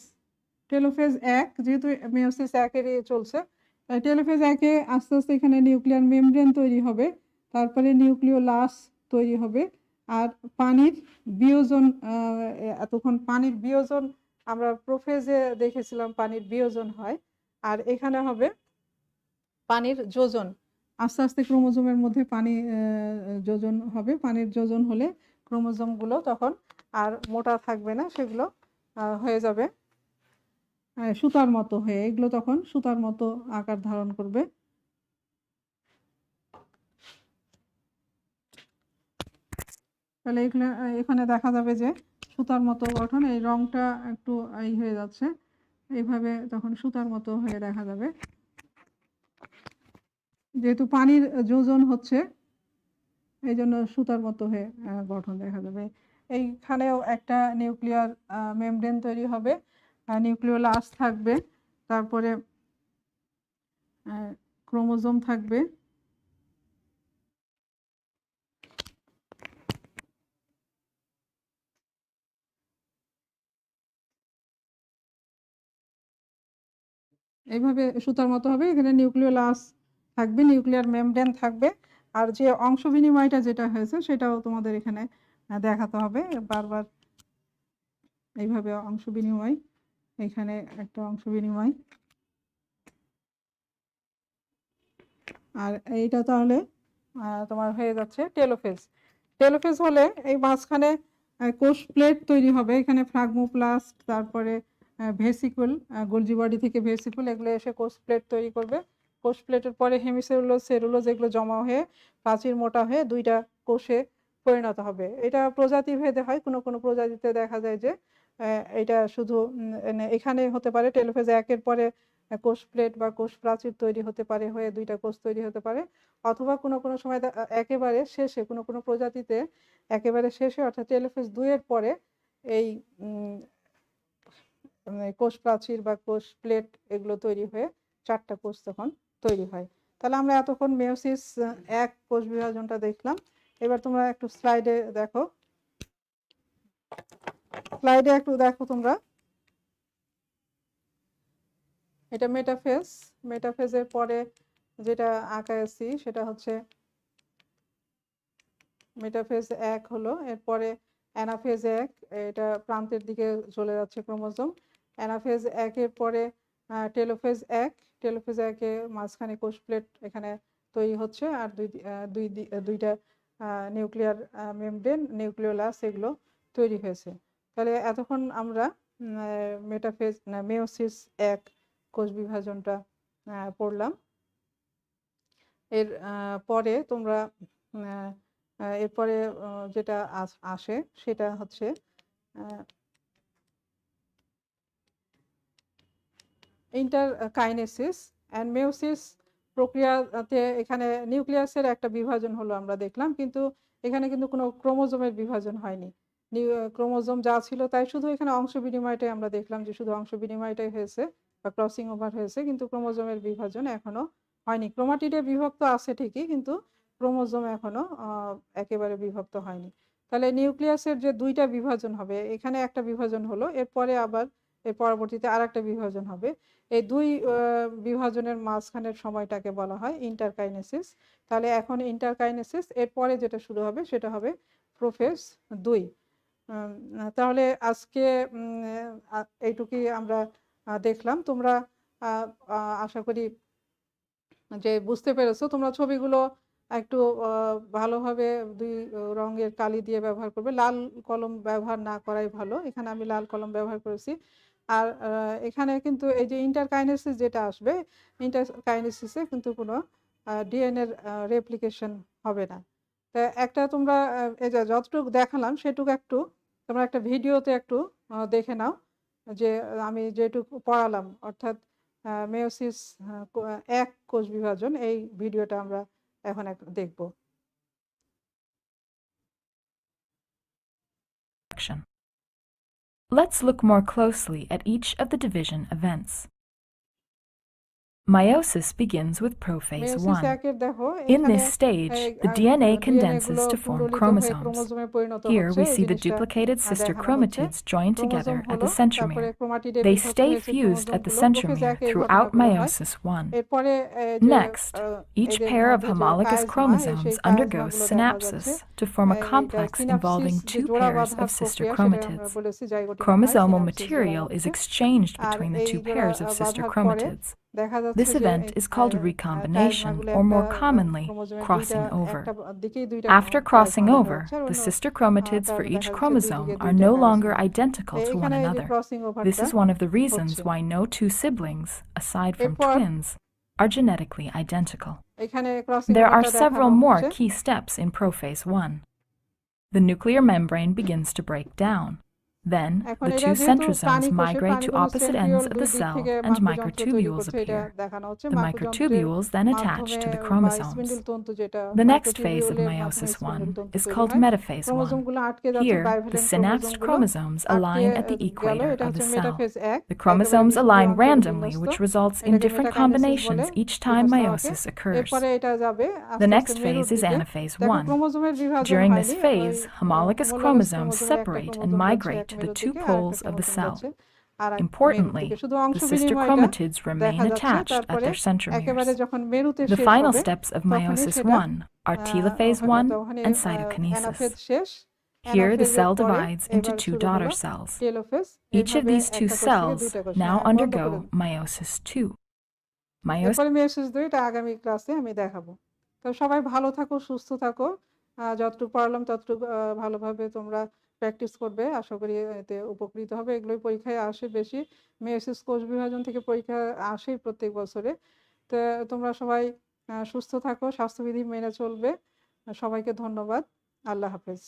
টেলোফেজ 1 যেহেতু মেয়োসিস 1-এরই চলছে, টেলোফেজ 1-এ আস্তে আস্তে এখানে নিউক্লিয়ার মেমব্রেন তৈরি হবে, তারপরে নিউক্লিওলাস তৈরি হবে, আর পানির বিয়োজন, এতক্ষণ পানির বিয়োজন আমরা প্রোফেজে দেখেছিলাম পানির বিয়োজন হয়, আর এখানে হবে পানির যোজন। আস্তে আস্তে ক্রোমোজোমের মধ্যে পানি যোজন হবে, পানির যোজন হলে ক্রোমোজোমগুলো তখন আর মোটা থাকবে না, সেগুলো হয়ে যাবে সুতার মতো হয়ে, এগুলো তখন সুতার মতো আকার ধারণ করবে। তাহলে এখানে দেখা যাবে যে সুতার মতো গঠন, এই রংটা একটু এই হয়ে যাচ্ছে, এইভাবে তখন সুতার মতো হয়ে দেখা যাবে। যেহেতু পানির যোজন হচ্ছে এই জন্য সুতার মতো হয়ে গঠন দেখা যাবে। এইখানেও একটা নিউক্লিয়ার মেমব্রেন তৈরি হবে, নিউক্লিওলাস থাকবে, তারপরে ক্রোমোজোম থাকবে, এইভাবে সুতার মতো হবে। এখানে নিউক্লিওলাস থাকবে, নিউক্লিয়ার মেমব্রেন থাকবে, আর যে অংশ বিনিময়টা যেটা হয়েছে সেটাও তোমাদের এখানে দেখাতে হবে বারবার। এইভাবে অংশ বিনিময়, এখানে একটা অংশ বিনিময়, আর এইটা তাহলে তোমার হয়ে যাচ্ছে টেলোফেজ। টেলোফেজ হলে এই মাঝখানে কোষ প্লেট তৈরি হবে, এখানে ফ্রাগমোপ্লাস্ট, তারপরে ভেসিকুল, গোলজি বডি থেকে ভেসিকুল, এগুলো এসে কোষ প্লেট তৈরি করবে। কোষ প্লেটের পরে হেমিসেলুলোজ, সেলুলোজ এগুলো জমা হয়ে প্রাচীর মোটা হয়ে দুইটা কোষে পরিণত হবে। এটা প্রজাতি ভেদে হয়, কোনো কোনো প্রজাতিতে দেখা যায় যে এটা শুধু এখানে হতে পারে টেলোফেজ 1-এর পরে কোষ প্লেট বা কোষ প্রাচীর তৈরি হতে পারে, হয়ে দুইটা কোষ তৈরি হতে পারে, অথবা কোনো কোনো সময় একেবারে শেষে কোনো কোনো প্রজাতিতে একেবারে শেষে অর্থাৎ টেলোফেজ 2-এর পরে এই কোষ প্রাচীর বা কোষ প্লেট এগুলো তৈরি হয়ে 4টা কোষ তখন তৈরি হয়। তাহলে আমরা এতক্ষণ মেয়োসিস 1 কোষ বিভাজনটা দেখলাম। এবার তোমরা একটু স্লাইডে দেখো, স্লাইডে একটু দেখো তোমরা। এটা মেটাফেজ, মেটাফেজের পরে যেটা আঁকা আছি সেটা হচ্ছে মেটাফেজ 1 হলো, এরপরে অ্যানাফেজ 1, এটা প্রান্তের দিকে চলে যাচ্ছে ক্রোমোজোম। অ্যানাফেজ 1 এর পরে টেলোফেজ 1, টেলোফেজ 1 এ মাঝখানে কোষ প্লেট এখানে তৈরি হচ্ছে, আর দুইটা নিউক্লিয়ার মেমব্রেন, নিউক্লিওলাস এগুলো তৈরি হয়েছে। তাহলে এতক্ষণ আমরা মেটাফেজ না মেয়োসিস 1 কোষ বিভাজনটা পড়লাম। এর পরে তোমরা এরপরে যেটা আসে সেটা হচ্ছে ইন্টারকাইনেসিস অ্যান্ড মেয়োসিস প্রক্রিয়াতে এখানে নিউক্লিয়াসের একটা বিভাজন হলো আমরা দেখলাম, কিন্তু এখানে কিন্তু কোনো ক্রোমোজোমের বিভাজন হয়নি। ক্রোমোজোম যা ছিল তাই, শুধু এখানে অংশ বিনিময়টাই আমরা দেখলাম যে শুধু অংশ বিনিময়টাই হয়েছে বা ক্রসিং ওভার হয়েছে, কিন্তু ক্রোমোজোমের বিভাজন এখনো হয়নি। ক্রোমাটিডে বিভক্ত আছে ঠিকই, কিন্তু ক্রোমোজোম এখনো একেবারে বিভক্ত হয়নি। তাহলে নিউক্লিয়াসের যে দুইটা বিভাজন হবে, এখানে একটা বিভাজন হলো, এরপরে আবার এর পরবর্তীতে আর একটা বিভাজন হবে। এই দুই বিভাজনের মাঝখানের সময়টাকে বলা হয় ইন্টারকাইনেসিস। তাহলে এখন ইন্টারকাইনেসিস, এরপরে যেটা শুরু হবে সেটা হবে প্রোফেজ 2। তাহলে আজকে এইটুকুই আমরা দেখলাম। তোমরা আশা করি যে বুঝতে পেরেছো। তোমরা ছবিগুলো একটু ভালোভাবে 2 রঙের কালি দিয়ে ব্যবহার করবে, লাল কলম ব্যবহার না করাই ভালো। এখানে আমি লাল কলম ব্যবহার করেছি। আর এখানে কিন্তু এই যে ইন্টারকাইনেসিস যেটা আসবে, ইন্টারকাইনেসিসে কিন্তু কোনো ডিএনএর রেপ্লিকেশন হবে না। তা একটা তোমরা এই যে যতটুকু দেখালাম সেটুকু একটু তোমরা একটা ভিডিওতে একটু দেখে নাও, যে আমি যেটুকু পড়ালাম, অর্থাৎ মেয়োসিস 1 কোষ বিভাজন, এই ভিডিওটা আমরা এখন দেখব। Let's look more closely at each of the division events. Meiosis begins with prophase 1. In this stage, the DNA condenses to form chromosomes. Here we see the duplicated sister chromatids joined together at the centromere. They stay fused at the centromere throughout meiosis 1. Next, each pair of homologous chromosomes undergoes synapsis to form a complex involving 2 pairs of sister chromatids. Chromosomal material is exchanged between the 2 pairs of sister chromatids. This event is called recombination, or more commonly, crossing over. After crossing over, the sister chromatids for each chromosome are no longer identical to one another. This is one of the reasons why no 2 siblings, aside from twins, are genetically identical. There are several more key steps in prophase 1. The nuclear membrane begins to break down. Then, the 2 centrosomes migrate to opposite ends of the cell and microtubules appear. The microtubules then attach to the chromosomes. The next phase of meiosis 1 is called metaphase 1. Here, the synapsed chromosomes align at the equator of the cell. The chromosomes align randomly, which results in different combinations each time meiosis occurs. The next phase is anaphase 1. During this phase, homologous chromosomes separate and migrate to the 2 poles of the cell. Importantly, the sister chromatids remain attached at their centromeres. The final steps of meiosis 1 are telophase 1 and cytokinesis. Here, the cell divides into 2 daughter cells. Each of these 2 cells now undergo meiosis 2. মেয়োসিস 2 এটা আগামী ক্লাসে আমি দেখাবো। তো সবাই ভালো থাকো, সুস্থ থাকো। যতটুকু পড়ালাম ততটুকু ভালোভাবে তোমরা প্র্যাকটিস করবে। আশা করি এতে উপকৃত হবে। এগুলোই পরীক্ষায় আসে বেশি। মেয়োসিস কোষ বিভাজন থেকে পরীক্ষা আসেই প্রত্যেক বছরে। তো তোমরা সবাই সুস্থ থাকো, স্বাস্থ্যবিধি মেনে চলবে। সবাইকে ধন্যবাদ। আল্লাহ হাফেজ।